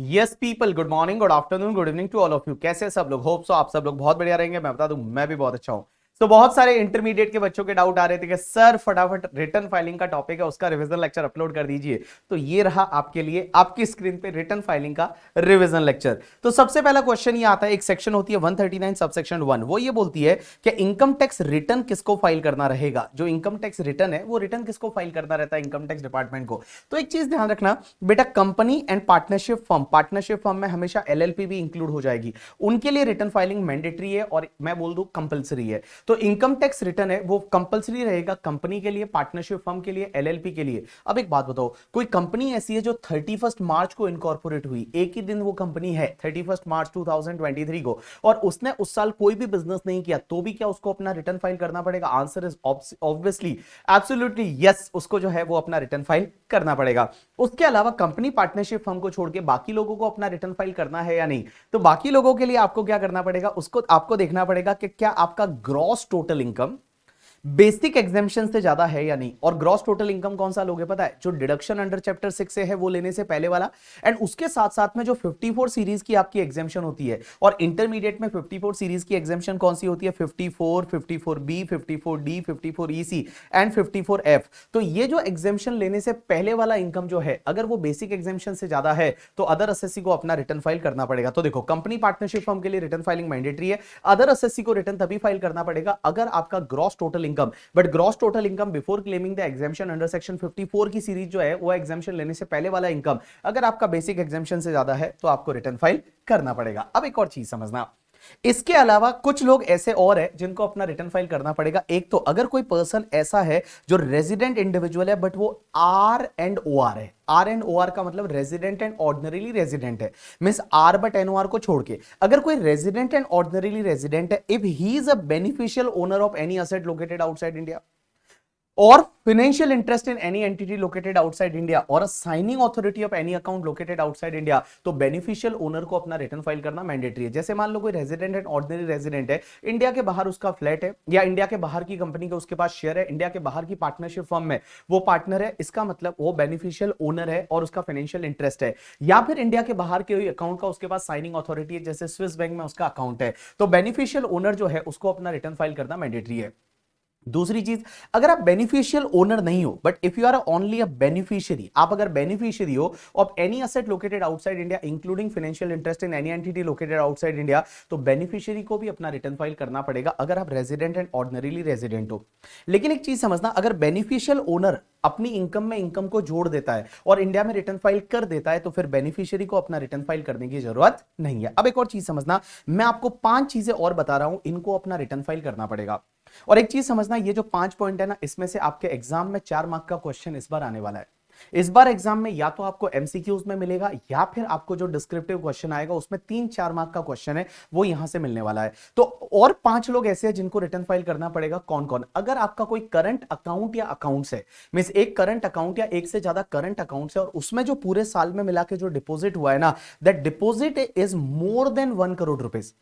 Yes people, good morning, good afternoon, good evening to all of you. कैसे सब लोग? Hope so आप सब लोग बहुत बढ़िया रहेंगे। मैं बता दूं, मैं भी बहुत अच्छा हूं। तो बहुत सारे इंटरमीडिएट के बच्चों के डाउट आ रहे थे कि सर फटाफट रिटर्न फाइलिंग का टॉपिक है, उसका रिवीजन लेक्चर अपलोड कर दीजिए। तो ये रहा आपके लिए, आपकी स्क्रीन पे रिटर्न फाइलिंग का रिवीजन लेक्चर। तो सबसे पहला क्वेश्चन ये आता है, एक सेक्शन होती है 139 सबसेक्शन 1, वो ये बोलती है कि इनकम टैक्स रिटर्न किसको फाइल करना रहेगा। जो इनकम टैक्स रिटर्न है वो रिटर्न किसको फाइल करना रहता है? इनकम टैक्स डिपार्टमेंट को। तो एक चीज ध्यान रखना बेटा, कंपनी एंड पार्टनरशिप फर्म में हमेशा एलएलपी भी इंक्लूड हो जाएगी। उनके लिए रिटर्न फाइलिंग मैंडेटरी है और मैं बोल दूं कंपलसरी है। तो इनकम टैक्स रिटर्न है वो कंपलसरी रहेगा कंपनी के लिए, पार्टनरशिप फर्म के लिए, एलएलपी के लिए। अब एक बात बताओ, कोई कंपनी ऐसी है जो 31 मार्च को इनकॉर्पोरेट हुई, एक ही दिन वो कंपनी है 31 मार्च 2023 को, और उसने उस साल कोई भी बिजनेस नहीं किया, तो भी क्या उसको अपना रिटर्न फाइल करना पड़ेगा? Answer is obviously absolutely yes, उसको जो है वो अपना रिटर्न फाइल करना पड़ेगा। उसके अलावा कंपनी पार्टनरशिप फर्म को छोड़ के बाकी लोगों को अपना रिटर्न फाइल करना है या नहीं? तो बाकी लोगों के लिए आपको क्या करना पड़ेगा? उसको आपको देखना पड़ेगा कि क्या आपका gross total income basic exemption से ज्यादा है या नहीं। और ग्रॉस टोटल इनकम कौन सा लोगे पता है? जो डिडक्शन अंडर चैप्टर 6 से है वो लेने से पहले वाला, एंड उसके साथ साथ में जो 54 सीरीज की आपकी एग्जेम्पशन होती है। और इंटरमीडिएट में 54 सीरीज की एग्जेम्पशन कौन सी होती है? 54, 54B, 54D, 54EC and 54F। तो ये जो एग्जेम्पशन लेने से पहले वाला इनकम जो है, अगर वो बेसिक एग्जेम्पशन से ज्यादा है तो अदर एसएससी को अपना रिटर्न फाइल करना पड़ेगा। तो देखो, कंपनी पार्टनरशिप फर्म के लिए रिटर्न फाइलिंग मैंडेटरी है। अदर एसएससी को रिटर्न तभी फाइल करना पड़ेगा अगर आपका gross total income, but gross total income before claiming the exemption under section 54 की सीरीज जो है वो एग्जेम्पशन लेने से पहले वाला इनकम अगर आपका बेसिक एग्जेम्पशन से ज्यादा है तो आपको रिटर्न फाइल करना पड़ेगा। अब एक और चीज समझना, इसके अलावा कुछ लोग ऐसे और है जिनको अपना रिटर्न फाइल करना पड़ेगा। एक तो अगर कोई पर्सन ऐसा है जो रेजिडेंट इंडिविजुअल है बट वो आर एंड ओ आर है। आर एंड ओ आर का मतलब रेजिडेंट एंड ऑर्डिनरीली रेजिडेंट है, means R but N O R को छोड़ के अगर कोई रेजिडेंट एंड ऑर्डिनरीली रेजिडेंट है, if he is a beneficial owner of any asset located outside India or financial interest in any entity located outside India or a signing authority of any account located outside India, तो beneficial owner को अपना return file करना mandatory है। जैसे मान लो कोई resident and ordinary resident है, India के बाहर उसका फ्लैट है या इंडिया के बाहर की कंपनी का उसके पास शेयर है, इंडिया के बाहर की पार्टनरशिप फर्म में वो पार्टनर है, इसका मतलब वो बेनिफिशियल ओनर है और उसका फाइनेंशियल इंटरेस्ट है। या फिर इंडिया के बाहर के अकाउंट का उसके पास साइनिंग अथॉरिटी है, जैसे स्विस बैंक में उसका अकाउंट है, तो बेनिफिशियल ओनर जो है उसको अपना रिटर्न फाइल करना मैंडेटरी है। दूसरी चीज, अगर आप बेनिफिशियल ओनर नहीं हो but if you are only a beneficiary, आप अगर बेनिफिशियरी हो of any asset located outside India including financial interest in any entity located outside India, तो बेनिफिशियरी को भी अपना रिटर्न फाइल करना पड़ेगा अगर आप रेजिडेंट एंड ऑर्डिनरीली रेजिडेंट हो। लेकिन एक चीज समझना, अगर बेनिफिशियल ओनर अपनी इनकम में इनकम को जोड़ देता है और इंडिया में रिटर्न फाइल कर देता है तो फिर बेनिफिशियरी को अपना रिटर्न फाइल करने की जरूरत नहीं है। अब एक और चीज समझना, मैं आपको 5 चीजें और बता रहा हूं, इनको अपना रिटर्न फाइल करना पड़ेगा। और एक चीज समझना, ये जो 5 पॉइंट है ना, इसमें से आपके एग्जाम में 4 मार्क का क्वेश्चन इस बार आने वाला है। इस बार एग्जाम में या तो आपको एमसीक्यूज में मिलेगा या फिर आपको जो डिस्क्रिप्टिव क्वेश्चन आएगा उसमें 3-4 मार्क का क्वेश्चन है वो यहां से मिलने वाला है। तो और 5 लोग ऐसे हैं जिनको रिटर्न फाइल करना पड़ेगा। कौन कौन? अगर आपका कोई करंट अकाउंट या अकाउंट्स है, मींस एक करंट अकाउंट या एक से ज्यादा करंट अकाउंट्स है और उसमें जो पूरे साल में मिला के जो डिपॉजिट हुआ है ना, that deposit is more than 1 crore rupees.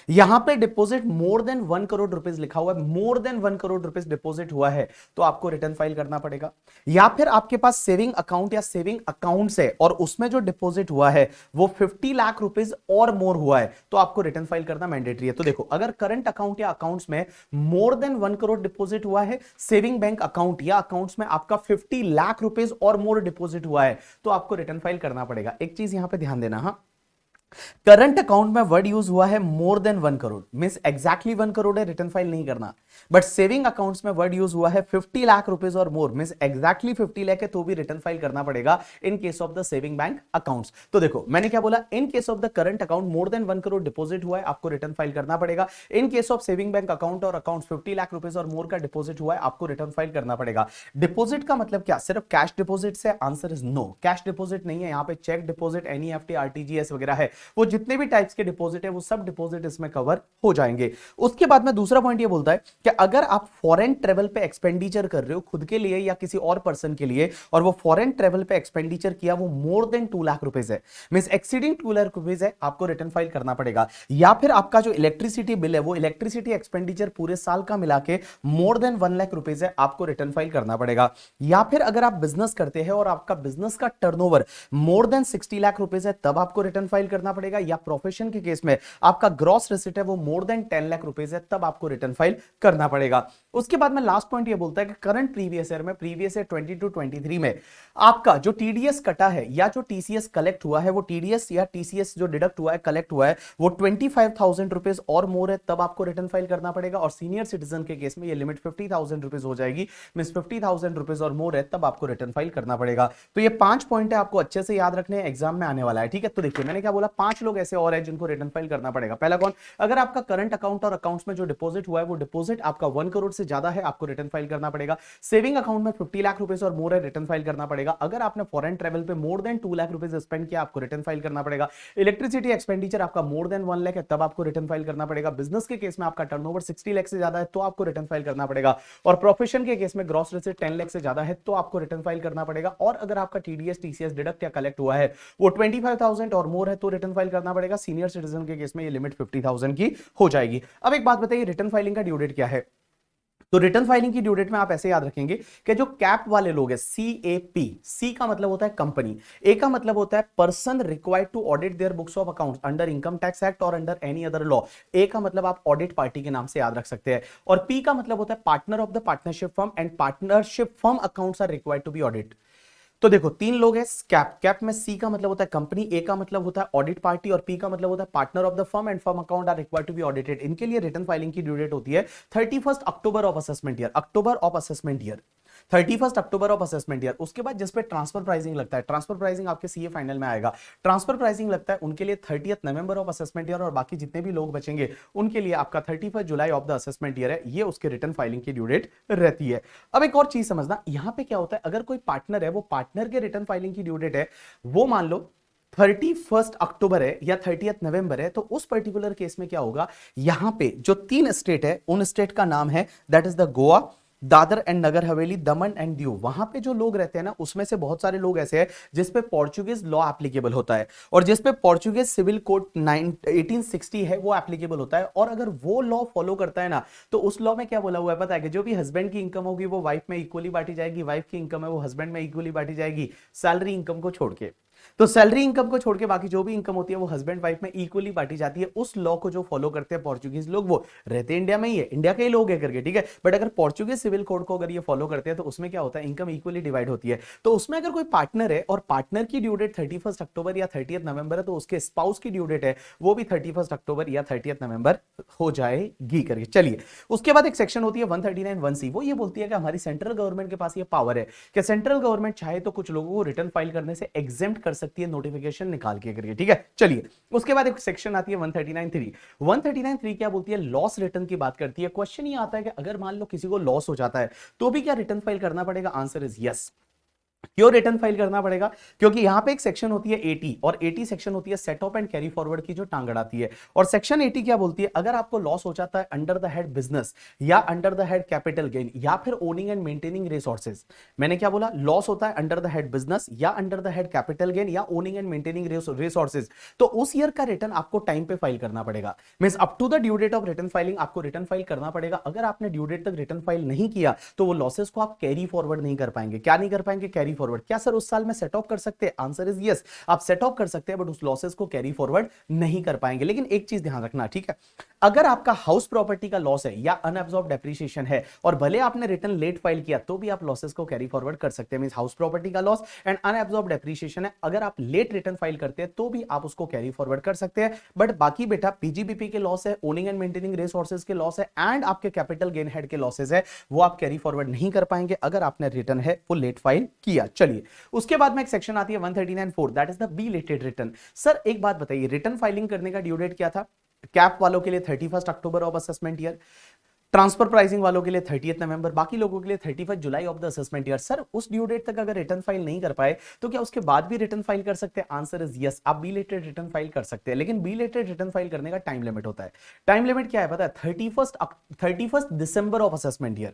यहां पे deposit more than 1 crore rupees लिखा हुआ है, more than 1 crore rupees deposit हुआ है तो आपको रिटर्न फाइल करना पड़ेगा। या फिर आपके पास सेविंग अकाउंट या सेविंग अकाउंट्स है और उसमें जो डिपॉजिट हुआ है वो 50 लाख रुपीज और मोर हुआ है तो आपको रिटर्न फाइल करना मैंडेटरी है। तो देखो, अगर करंट अकाउंट या अकाउंट्स में मोर देन 1 करोड़ डिपॉजिट हुआ है, सेविंग बैंक अकाउंट या अकाउंट्स में आपका 50 लाख रुपीज और मोर डिपॉजिट हुआ है तो आपको रिटर्न फाइल करना पड़ेगा। एक चीज यहां पे ध्यान देना, हाँ, करंट अकाउंट में वर्ड यूज हुआ है more than 1 crore, means exactly 1 crore है, रिटर्न फाइल नहीं करना। बट सेविंग अकाउंट्स में वर्ड यूज हुआ है 50 लाख रुपीज और मोर, मींस एग्जैक्टली 50 लाख है तो भी रिटर्न फाइल करना पड़ेगा in case of the saving bank accounts. तो देखो, मैंने क्या बोला, in case of the current account more than 1 crore deposit हुआ है आपको रिटर्न फाइल करना पड़ेगा। In case of saving bank account और अकाउंट 50 लाख रुपीज और मोर का डिपॉजिट हुआ है आपको रिटर्न फाइल करना पड़ेगा। डिपॉजिट का मतलब क्या? सिर्फ कैश डिपॉजिट से? Answer is no, cash deposit नहीं है, यहां पे चेक डिपॉजिट, एनईएफटी, आरटीजीएस वगैरह है, वो जितने भी टाइप्स के डिपॉजिट है वो सब डिपॉजिट इसमें कवर हो जाएंगे। उसके बाद में दूसरा पॉइंट ये बोलता है कि अगर आप फॉरेन ट्रेवल पे एक्सपेंडिचर कर रहे हो खुद के लिए या किसी और पर्सन के लिए, और वो फॉरेन ट्रेवल पे एक्सपेंडिचर किया वो मोर देन 2 लाख रुपीज है, मींस एक्सीडिंग 2 लाख रुपीज है, आपको रिटर्न फाइल करना पड़ेगा। या फिर आपका जो इलेक्ट्रिसिटी बिल है वो इलेक्ट्रिसिटी एक्सपेंडिचर पूरे साल का मिला के मोर देन 1 लाख रुपीज है, आपको रिटर्न फाइल करना पड़ेगा। या फिर अगर आप बिजनेस करते हैं और आपका बिजनेस का turnover more than 60 lakh rupees है, तब आपको रिटर्न फाइल करना पड़ेगा। या प्रोफेशन के केस में आपका ग्रॉस रिसिट है वो मोर देन 10 लाख रुपीज है, तब आपको रिटर्न फाइल करना पड़ेगा। उसके बाद में लास्ट पॉइंट ये बोलता है कि करंट प्रीवियस ईयर में, प्रीवियस ईयर 22-23 में आपका जो टीडीएस कटा है या जो टीसीएस कलेक्ट हुआ है, वो टीडीएस या टीसीएस जो डिडक्ट हुआ है, कलेक्ट हुआ है, वो 25,000 रुपीज और मोर है, तब आपको रिटर्न फाइल करना पड़ेगा। और सीनियर सिटीजन के केस में ये लिमिट 50,000 रुपीज हो जाएगी, मींस 50,000 रुपीज और मोर है, तब आपको रिटर्न फाइल करना पड़ेगा। तो ये 5 पॉइंट है, आपको अच्छे से याद रखने हैं, एग्जाम में आने वाला है, ठीक है। तो देखिए मैंने क्या बोला, 5 लोग ऐसे और है जिनको रिटर्न फाइल करना पड़ेगा। पहला कौन? अगर आपका करंट अकाउंट और अकाउंट्स में जो डिपॉजिट हुआ है वो डिपॉजिट आपका 1 करोड़ से ज्यादा है, आपको रिटर्न फाइल करना पड़ेगा। सेविंग अकाउंट में 50 लाख रुपीज और मोर है, रिटर्न फाइल करना पड़ेगा। अगर आपने फॉरेन ट्रेवल पे more than 2 lakh rupees spend किया, आपको रिटर्न फाइल करना पड़ेगा। इलेक्ट्रिसिटी एक्सपेंडिचर आपका मोर देन 1 लाख है, तब आपको रिटर्न फाइल करना पड़ेगा। बिजनेस के केस में आपका टर्नओवर 60 लाख से ज्यादा है, तो आपको रिटर्न फाइल करना पड़ेगा। और प्रोफेशन के केस में ग्रॉस रिसिट 10 लाख से ज्यादा है, तो आपको रिटर्न फाइल करना पड़ेगा। और अगर आपका टीडीएस टीसीएस डिडक्ट या कलेक्ट हुआ है वो 25,000 और मोर है, तो रिटर्न फाइल करना पड़ेगा। सीनियर सिटीजन के केस में ये लिमिट 50,000 की हो जाएगी। अब एक बात बताइए, रिटर्न फाइलिंग का ड्यू डेट क्या है? तो रिटर्न फाइलिंग की ड्यू डेट में आप ऐसे याद रखेंगे कि जो कैप वाले लोग हैं, CAP, सी का मतलब होता है कंपनी, ए का मतलब होता है person required to audit their books of accounts under income tax act और under any other law. A का मतलब आप ऑडिट पार्टी के नाम से याद रख सकते हैं। और पी का मतलब होता है partner of the partnership firm and partnership firm accounts are required to be audit. तो देखो 3 लोग हैं कैप, कैप में सी का मतलब होता है कंपनी, ए का मतलब होता है ऑडिट पार्टी और पी का मतलब होता है partner of the firm and firm account are required to be audited. इनके लिए रिटर्न फाइलिंग की ड्यू डेट होती है 31 October of assessment year, October of assessment year, 31 October of assessment year. उसके बाद जिस पे ट्रांसफर प्राइसिंग लगता है, ट्रांसफर प्राइसिंग आपके सीए फाइनल में आएगा, ट्रांसफर प्राइसिंग लगता है उनके लिए 30 नवंबर ऑफ असेसमेंट ईयर, और बाकी जितने भी लोग बचेंगे उनके लिए आपका 31 July of the assessment year है, ये उसके रिटर्न फाइलिंग की ड्यू डेट रहती है। अब एक और चीज समझना, यहां पे क्या होता है, अगर कोई पार्टनर है, वो पार्टनर के रिटर्न फाइलिंग की ड्यू डेट है, वो मान लो 31 अक्टूबर है या 30 नवंबर है, तो उस पर्टिकुलर केस में क्या होगा, यहां पे जो 3 स्टेट है उन स्टेट का नाम है that is the Goa, Dadra and Nagar Haveli, Daman and Diu. वहां पे जो लोग रहते हैं ना, उसमें से बहुत सारे लोग ऐसे हैं जिस पे पोर्चुगीज लॉ एप्लीकेबल होता है, और जिस पे पोर्चुगीज सिविल कोड 1860 है वो एप्लीकेबल होता है। और अगर वो लॉ फॉलो करता है ना, तो उस लॉ में क्या बोला हुआ है पता है, कि जो भी हस्बैंड की इनकम होगी वो वाइफ में इक्वली बांटी जाएगी, वाइफ की इनकम है वो हस्बैंड में इक्वली बांटी जाएगी, सैलरी इनकम को छोड़ के। तो सैलरी इनकम को छोड़ के बाकी जो भी इनकम होती है वो हस्बैंड वाइफ में इक्वली बांटी जाती है। उस लॉ को जो फॉलो करते हैं पोर्चुगीज लोग, वो रहते इंडिया में ही है, इंडिया के ही लोग है करके, ठीक है। बट अगर पोर्चुगीज सिविल कोड को अगर ये फॉलो करते हैं तो उसमें क्या होता है, इनकम इक्वली डिवाइड होती है। तो उसमें अगर कोई पार्टनर है और पार्टनर की ड्यू डेट 31 अक्टूबर या 30 नवंबर है, तो उसके स्पाउस की ड्यू डेट है वो भी 31 अक्टूबर या 30 नवंबर हो जाएगी करके। चलिए उसके बाद एक सेक्शन होती है 139(1)(c), वो ये बोलती है कि हमारी सेंट्रल गवर्नमेंट के पास ये पावर है कि सेंट्रल गवर्नमेंट चाहे तो कुछ लोगों को रिटर्न फाइल करने से एग्जेम्प्ट कर सकती है नोटिफिकेशन निकाल के करके, ठीक है। चलिए उसके बाद एक सेक्शन आती है 139(3). 139(3) क्या बोलती है, लॉस रिटर्न की बात करती है। क्वेश्चन ये आता है कि अगर मान लो किसी को लॉस हो जाता है तो भी क्या रिटर्न फाइल करना पड़ेगा? Answer is yes. क्यों रिटर्न फाइल करना पड़ेगा? क्योंकि यहां पे एक सेक्शन होती है 80, और 80 सेक्शन होती है set of and carry forward की, जो टांग अड़ाती है। और सेक्शन 80 क्या बोलती है, अगर आपको लॉस हो जाता है अंडर द हेड बिजनेस या under the head capital gain या फिर ओनिंग एंड मेंटेनिंग रिसोर्सेज, मैंने क्या बोला, लॉस होता है अंडर द हेड बिजनेस या under the head capital gain या ओनिंग एंड मेंटेनिंग रिसोर्सेज, तो उस ईयर का रिटर्न आपको टाइम पे फाइल करना पड़ेगा। Means up to the due date of return filing आपको रिटर्न फाइल करना पड़ेगा। अगर आपने ड्यू डेट तक रिटर्न फाइल नहीं किया तो वो लॉसेस को आप कैरी फॉरवर्ड नहीं कर पाएंगे। क्या नहीं कर पाएंगे? Carry forward. क्या सर उस साल में सेट ऑफ कर सकते हैं? आंसर इज यस, आप सेट ऑफ कर सकते हैं, बट उस लॉसेस को कैरी फॉरवर्ड नहीं कर पाएंगे। लेकिन एक चीज ध्यान रखना, ठीक है, अगर आपका हाउस प्रॉपर्टी का लॉस है या अनअब्सॉर्ब्ड डेप्रिसिएशन है और भले आपने रिटर्न लेट फाइल किया तो भी आप लॉसेस को कैरी फॉरवर्ड कर सकते हैं। मींस हाउस प्रॉपर्टी का लॉस एंड अनअब्सॉर्ब्ड डेप्रिसिएशन है, अगर आप लेट रिटर्न फाइल करते हैं तो भी आप उसको कैरी फॉरवर्ड कर सकते हैं। बट बाकी बेटा पीजीबीपी के लॉस है, ओनिंग एंड मेंटेनिंग रिसोर्सेज के लॉस है एंड आपके कैपिटल गेन हेड के लॉसेज है, वो आप कैरी फॉरवर्ड नहीं कर पाएंगे अगर आपने रिटर्न है वो लेट फाइल किया। चलिए उसके बाद में एक सेक्शन आती है 139(4), that is the belated return. Sir एक बात बताइए, रिटर्न फाइलिंग करने का ड्यू डेट क्या था? कैप वालों के लिए 31 October of assessment year, transfer pricing वालों के लिए 30 नवंबर, बाकी लोगों के लिए 31 July of the assessment year. Sir उस ड्यू डेट तक अगर रिटर्न फाइल नहीं कर पाए तो क्या उसके बाद भी रिटर्न फाइल कर सकते हैं? आंसर इज यस, आप बिलेटेड रिटर्न फाइल कर सकते हैं, लेकिन बिलेटेड रिटर्न फाइल करने का टाइम लिमिट होता है। टाइम लिमिट क्या है पता है? 31 December of assessment year.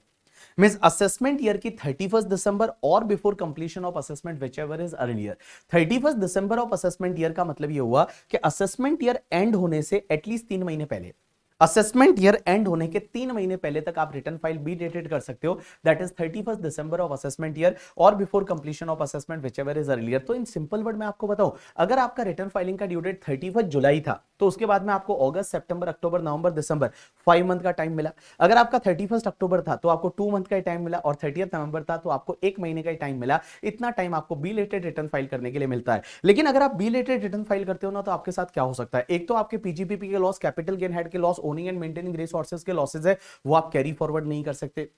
Means assessment year की 31 दिसंबर और before completion of assessment whichever is earlier. 31 December of assessment year का मतलब ये हुआ कि असेसमेंट ईयर एंड होने से एटलीस्ट 3 महीने पहले, असेसमेंट ईयर एंड होने के 3 महीने पहले तक आप रिटर्न फाइल बी डेटेड कर सकते हो। That is 31 December of assessment year और before completion of assessment whichever is earlier. तो इन सिंपल वर्ड में आपको बताऊं, अगर आपका रिटर्न फाइलिंग का ड्यू डेट 31 जुलाई था तो उसके बाद में आपको अगस्त, सितंबर, अक्टूबर, नवंबर, दिसंबर 5 मंथ का टाइम मिला। अगर आपका 31 अक्टूबर था तो आपको 2 मंथ का टाइम मिला, और 30 नवंबर था तो आपको 1 महीने का टाइम मिला। इतना टाइम आपको बी लेटेड रिटर्न फाइल करने के लिए मिलता है। लेकिन अगर आप बी लेटेड रिटर्न फाइल करते हो ना, तो आपके साथ क्या हो सकता है? एक तो आपके पीजीपीपी के लॉस, कैपिटल गेन हेड के loss, owning and maintaining resources के लॉसेज है, वो आप कैरी फॉरवर्ड नहीं कर सकते।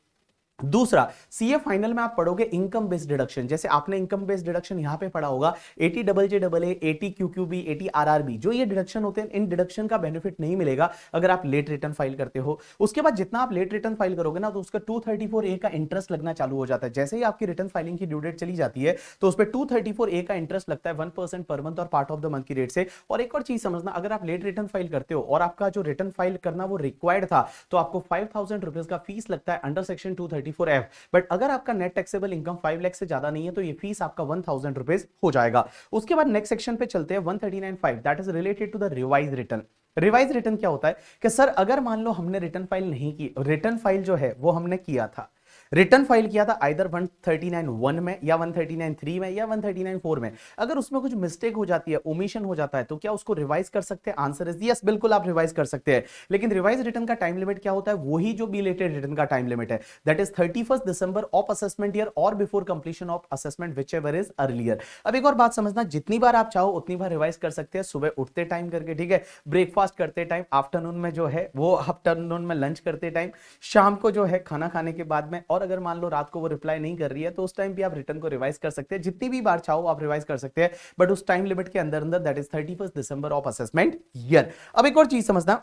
दूसरा, सीए फाइनल में आप पढ़ोगे इनकम बेस्ड डिडक्शन। जैसे आपने इनकम बेस्ड डिडक्शन यहां पे पढ़ा होगा, 80 double J double A, 80 क्यूक्यूबी, 80 RRB, जो ये डिडक्शन होते हैं, इन डिडक्शन का बेनिफिट नहीं मिलेगा अगर आप लेट रिटर्न फाइल करते हो। उसके बाद जितना आप लेट रिटर्न फाइल करोगे ना, तो उसका 234 ए का इंटरेस्ट लगना चालू हो जाता है। जैसे ही आपकी रिटर्न फाइलिंग की ड्यू डेट चली जाती है तो उस पर 234 ए का इंटरेस्ट लगता है 1% पर मंथ और पार्ट ऑफ द मंथ की रेट से। और एक और चीज समझना, अगर आप लेट रिटर्न फाइल करते हो और आपका जो रिटर्न फाइल करना वो रिक्वायर्ड था, तो आपको 5000 रुपीज का फीस लगता है अंडर सेक्शन 234F। बट अगर आपका नेट टैक्सेबल इनकम 5 लाख से ज्यादा नहीं है तो ये फीस आपका 1000 रुपीज हो जाएगा। उसके बाद नेक्स्ट सेक्शन पे चलते हैं, 139.5, that is related to the revise return. Revise return क्या होता है कि सर अगर मान लो हमने रिटर्न फाइल नहीं की, रिटर्न फाइल जो है वो हमने किया था, रिटर्न फाइल किया था आइदर 139(1) में या 139(3) में या 139(4) में, अगर उसमें कुछ मिस्टेक हो जाती है, ओमिशन हो जाता है, तो क्या उसको रिवाइज कर सकते हैं? आंसर इज यस, बिल्कुल आप रिवाइज कर सकते हैं। लेकिन रिवाइज रिटर्न का टाइम लिमिट क्या होता है? वही जो बिलेटेड रिटर्न का टाइम लिमिट है, that is 31 December of assessment year और before completion of assessment whichever is earlier. अब एक और बात समझना, जितनी बार आप चाहो उतनी बार रिवाइज कर सकते हैं, सुबह उठते टाइम करके, ठीक है, ब्रेकफास्ट करते टाइम, आफ्टरनून में जो है वो आफ्टरनून में लंच करते टाइम, शाम को जो है खाना खाने के बाद में, और अगर मान लो रात को वो रिप्लाई नहीं कर रही है तो उस टाइम भी आप रिटर्न को रिवाइज कर सकते हैं। जितनी भी बार चाहो आप रिवाइज कर सकते हैं, बट उस टाइम लिमिट के अंदर अंदर, that is 31 December of assessment year. अब एक और चीज समझना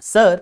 सर,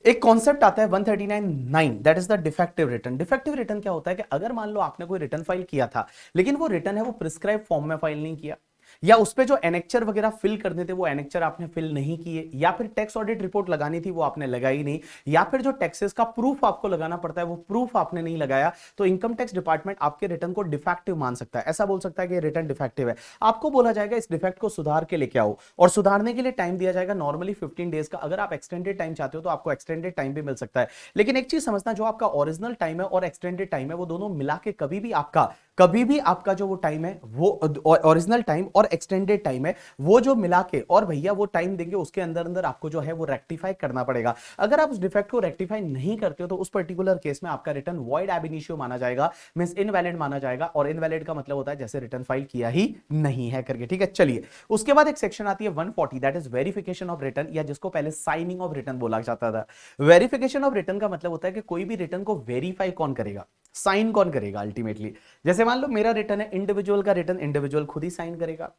एक कॉन्सेप्ट आता है 139(9), that is the defective return. Defective return क्या होता है कि अगर मान लो आपने कोई रिटर्न फाइल किया था, लेकिन वो रिटर्न है वो प्रिस्क्राइब फॉर्म में फाइल नहीं किया, या उस पे जो एनेक्चर वगैरह फिल करने थे वो एनेक्चर आपने फिल नहीं किए, या फिर टैक्स ऑडिट रिपोर्ट लगानी थी वो आपने लगाई नहीं, या फिर जो टैक्सेस का प्रूफ आपको लगाना पड़ता है वो प्रूफ आपने नहीं लगाया, तो इनकम टैक्स डिपार्टमेंट आपके रिटर्न को डिफेक्टिव मान सकता है। ऐसा बोल सकता है कि रिटर्न डिफेक्टिव है, आपको बोला जाएगा इस डिफेक्ट को सुधार के लेके आओ, और सुधारने के लिए टाइम दिया जाएगा नॉर्मली 15 डेज का। अगर आप एक्सटेंडेड टाइम चाहते हो तो आपको एक्सटेंडेड टाइम भी मिल सकता है। लेकिन एक चीज समझना, जो आपका ओरिजिनल टाइम है और एक्सटेंडेड टाइम है वो दोनों मिला के कभी भी आपका जो वो टाइम है, वो ओरिजिनल टाइम और एक्सटेंडेड टाइम है, वो जो मिला के और भैया वो टाइम देंगे, उसके अंदर अंदर आपको जो है वो रेक्टिफाई करना पड़ेगा। अगर आप उस डिफेक्ट को रेक्टिफाई नहीं करते हो तो उस पर्टिकुलर केस में आपका रिटर्न वॉइड एब इनिशियो माना जाएगा, मींस इनवैलिड माना जाएगा। और इनवैलिड का मतलब होता है जैसे रिटर्न फाइल किया ही नहीं है करके, ठीक है। चलिए, उसके बाद एक सेक्शन आती है 140, that is verification of return, या जिसको पहले साइनिंग ऑफ रिटर्न बोला जाता था। वेरिफिकेशन ऑफ रिटर्न का मतलब होता है कि कोई भी रिटर्न को वेरीफाई कौन करेगा, साइन कौन करेगा अल्टीमेटली। जैसे मान लो मेरा रिटर्न है, इंडिविजुअल का रिटर्न इंडिविजुअल खुद ही साइन करेगा।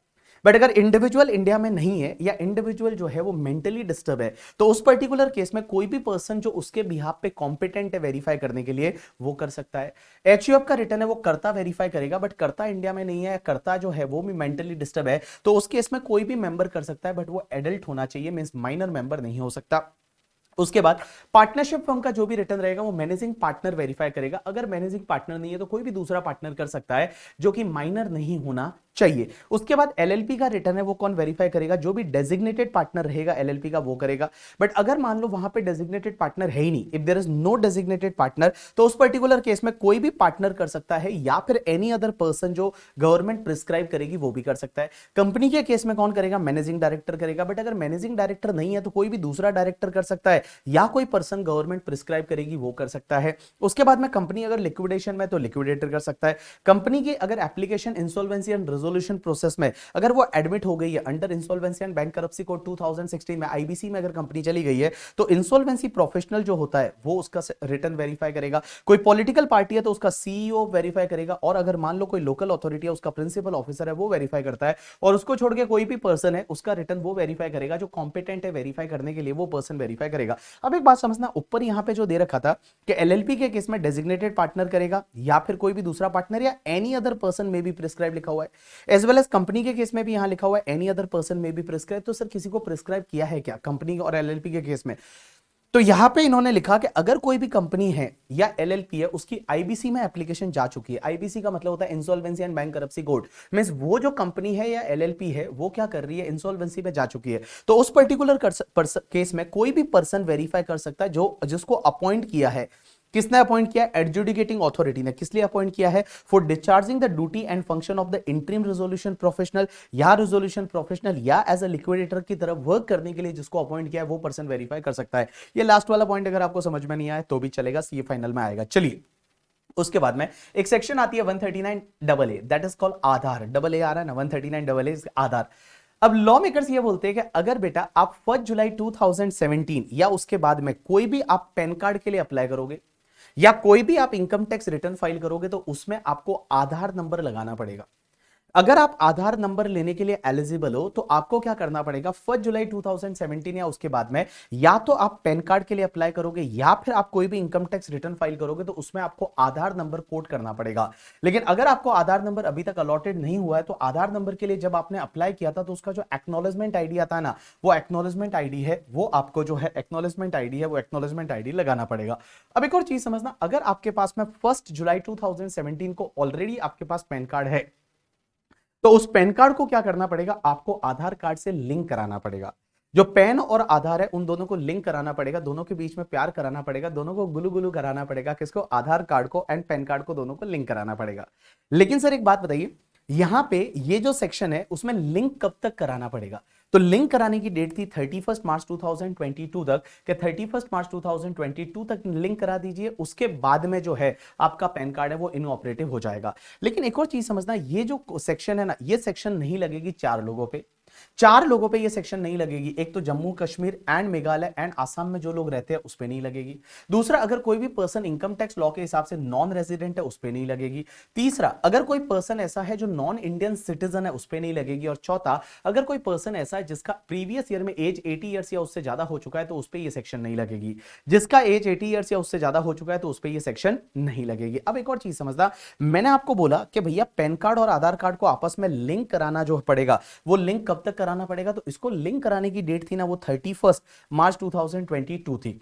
बट अगर इंडिविजुअल इंडिया में नहीं है, या इंडिविजुअल जो है वो मेंटली डिस्टर्ब है, तो उस पर्टिकुलर केस में कोई भी पर्सन जो उसके बिहाफ पे कॉम्पिटेंट है वेरीफाई करने के लिए, वो कर सकता है। एचयूएफ का रिटर्न है वो कर्ता वेरीफाई करेगा, बट कर्ता इंडिया में नहीं है, कर्ता जो है वो भी मेंटली डिस्टर्ब है, तो उस केस में कोई भी मेंबर कर सकता है, बट वो एडल्ट होना चाहिए, मींस माइनर मेंबर नहीं हो सकता। उसके बाद पार्टनरशिप फर्म का जो भी रिटर्न रहेगा वो मैनेजिंग पार्टनर वेरीफाई करेगा। अगर मैनेजिंग पार्टनर नहीं है तो कोई भी दूसरा पार्टनर कर सकता है जो कि माइनर नहीं होना चाहिए। उसके बाद एलएलपी का रिटर्न है वो कौन वेरीफाई करेगा? जो भी डेजिग्नेटेड पार्टनर रहेगा एलएलपी का वो करेगा। बट अगर मान लो वहां पे डेजिग्नेटेड पार्टनर है ही नहीं, if there is no designated partner, तो उस पर्टिकुलर केस में कोई भी पार्टनर कर सकता है, या फिर एनी अदर पर्सन जो गवर्नमेंट प्रिस्क्राइब करेगी वो भी कर सकता है। कंपनी के केस में कौन करेगा? मैनेजिंग डायरेक्टर करेगा। बट अगर मैनेजिंग डायरेक्टर नहीं है तो कोई भी दूसरा डायरेक्टर कर सकता है, या कोई पर्सन गवर्नमेंट प्रिस्क्राइब करेगी वो कर सकता है। उसके बाद में कंपनी अगर लिक्विडेशन में तो लिक्विडेटर कर सकता है। कंपनी की अगर application insolvency and resolution process में अगर वो एडमिट हो गई है under insolvency and bank करप्सी code 2016 में, आईबीसी में अगर कंपनी चली गई है, तो इंसॉल्वेंसी प्रोफेशनल जो होता है वो उसका रिटर्न वेरीफाई करेगा। कोई पॉलिटिकल पार्टी है तो उसका सीईओ वेरीफाई करेगा, और अगर मान लो कोई लोकल अथॉरिटी है उसका प्रिंसिपल ऑफिसर है वो वेरीफाई करता है, और उसको छोड़ के कोई भी पर्सन है उसका रिटर्न वो वेरीफाई करेगा, जो कॉम्पिटेंट है वेरीफाई करने के लिए वो पर्सन वेरीफाई करेगा। अब एक बात समझना, ऊपर यहां पे जो दे रखा था कि एलएलपी के केस में डेजिग्नेटेड पार्टनर करेगा या फिर कोई भी दूसरा पार्टनर या एनी अदर पर्सन में भी प्रिस्क्राइब लिखा हुआ है, एज वेल एज कंपनी के केस में भी यहां लिखा हुआ है एनी अदर पर्सन में भी प्रिस्क्राइब। तो सर किसी को प्रिस्क्राइब किया है क्या कंपनी और एलएलपी के केस में? तो यहां पे इन्होंने लिखा कि अगर कोई भी कंपनी है या एलएलपी है उसकी आईबीसी में एप्लीकेशन जा चुकी है, आईबीसी का मतलब होता है insolvency and bank करप्सी code, means वो जो कंपनी है या एलएलपी है वो क्या कर रही है, इंसॉल्वेंसी में जा चुकी है, तो उस पर्टिकुलर केस में कोई भी पर्सन वेरीफाई कर सकता है जो जिसको अपॉइंट किया है। किसने अपॉइंट किया? एडजुडिकेटिंग अथॉरिटी ने। किस लिए अपॉइंट किया है? For discharging the duty and function of the interim resolution professional, या रेजोल्यूशन प्रोफेशनल या एज अ लिक्विडेटर की तरफ वर्क करने के लिए जिसको अपॉइंट किया है वो पर्सन वेरीफाई कर सकता है। ये लास्ट वाला पॉइंट अगर आपको समझ में नहीं आया तो भी चलेगा, सी फाइनल में आएगा। चलिए उसके बाद में एक सेक्शन आती है 139AA, that is called Aadhaar. Double A आ रहा है ना, 139AA आधार। अब लॉ मेकर्स ये बोलते हैं कि अगर बेटा आप 1 जुलाई 2017 या उसके बाद में कोई भी आप पैन कार्ड के लिए अप्लाई करोगे या कोई भी आप इनकम टैक्स रिटर्न फाइल करोगे तो उसमें आपको आधार नंबर लगाना पड़ेगा। अगर आप आधार नंबर लेने के लिए एलिजिबल हो तो आपको क्या करना पड़ेगा, 1 जुलाई 2017 या उसके बाद में या तो आप पैन कार्ड के लिए अप्लाई करोगे या फिर आप कोई भी इनकम टैक्स रिटर्न फाइल करोगे तो उसमें आपको आधार नंबर कोड करना पड़ेगा। लेकिन अगर आपको आधार नंबर अभी तक अलॉटेड नहीं हुआ है तो आधार नंबर के लिए जब आपने अप्लाई किया था तो उसका जो एक्नॉलेजमेंट आईडी आता है ना, वो एक्नॉलेजमेंट आईडी है, वो आपको जो है एक्नॉलेजमेंट आईडी है वो एक्नॉलेजमेंट आईडी लगाना पड़ेगा। अब एक और चीज समझना, अगर आपके पास में 1 जुलाई 2017 को ऑलरेडी आपके पास पैन कार्ड है तो उस पैन कार्ड को क्या करना पड़ेगा, आपको आधार कार्ड से लिंक कराना पड़ेगा। जो पैन और आधार है उन दोनों को लिंक कराना पड़ेगा, दोनों के बीच में प्यार कराना पड़ेगा, दोनों को गुलू गुलू कराना पड़ेगा। किसको? आधार कार्ड को एंड पैन कार्ड को, दोनों को लिंक कराना पड़ेगा। लेकिन सर एक बात बताइए, यहां पे ये जो सेक्शन है उसमें लिंक कब तक कराना पड़ेगा? तो लिंक कराने की डेट थी 31 मार्च 2022 तक, कि 31 मार्च 2022 तक लिंक करा दीजिए, उसके बाद में जो है आपका पैन कार्ड है वो इनऑपरेटिव हो जाएगा। लेकिन एक और चीज समझना, ये जो सेक्शन है ना, ये सेक्शन नहीं लगेगी 4 लोगों पे। 4 लोगों पे ये सेक्शन नहीं लगेगी। एक तो जम्मू कश्मीर एंड मेघालय एंड आसाम में जो लोग रहते हैं उस पे नहीं लगेगी। दूसरा, अगर कोई भी पर्सन इनकम टैक्स लॉ के हिसाब से नॉन रेजिडेंट है उस पे नहीं लगेगी। तीसरा, अगर कोई पर्सन ऐसा है जो नॉन इंडियन सिटीजन है उस पे नहीं लगेगी। और चौथा, अगर कोई पर्सन ऐसा है जिसका प्रीवियस ईयर में एज 80 ईयर्स या उससे ज्यादा हो चुका है तो उस पे ये सेक्शन नहीं लगेगी। जिसका एज 80 ईयर्स या उससे ज्यादा हो चुका है तो उस पे ये सेक्शन नहीं लगेगी। अब एक और चीज समझना, मैंने आपको बोला कि भैया पैन कार्ड और आधार कार्ड को आपस में लिंक कराना जो पड़ेगा, वो लिंक कब तक कराना पड़ेगा? तो इसको लिंक कराने की डेट थी ना, वो 31 मार्च 2022 थी।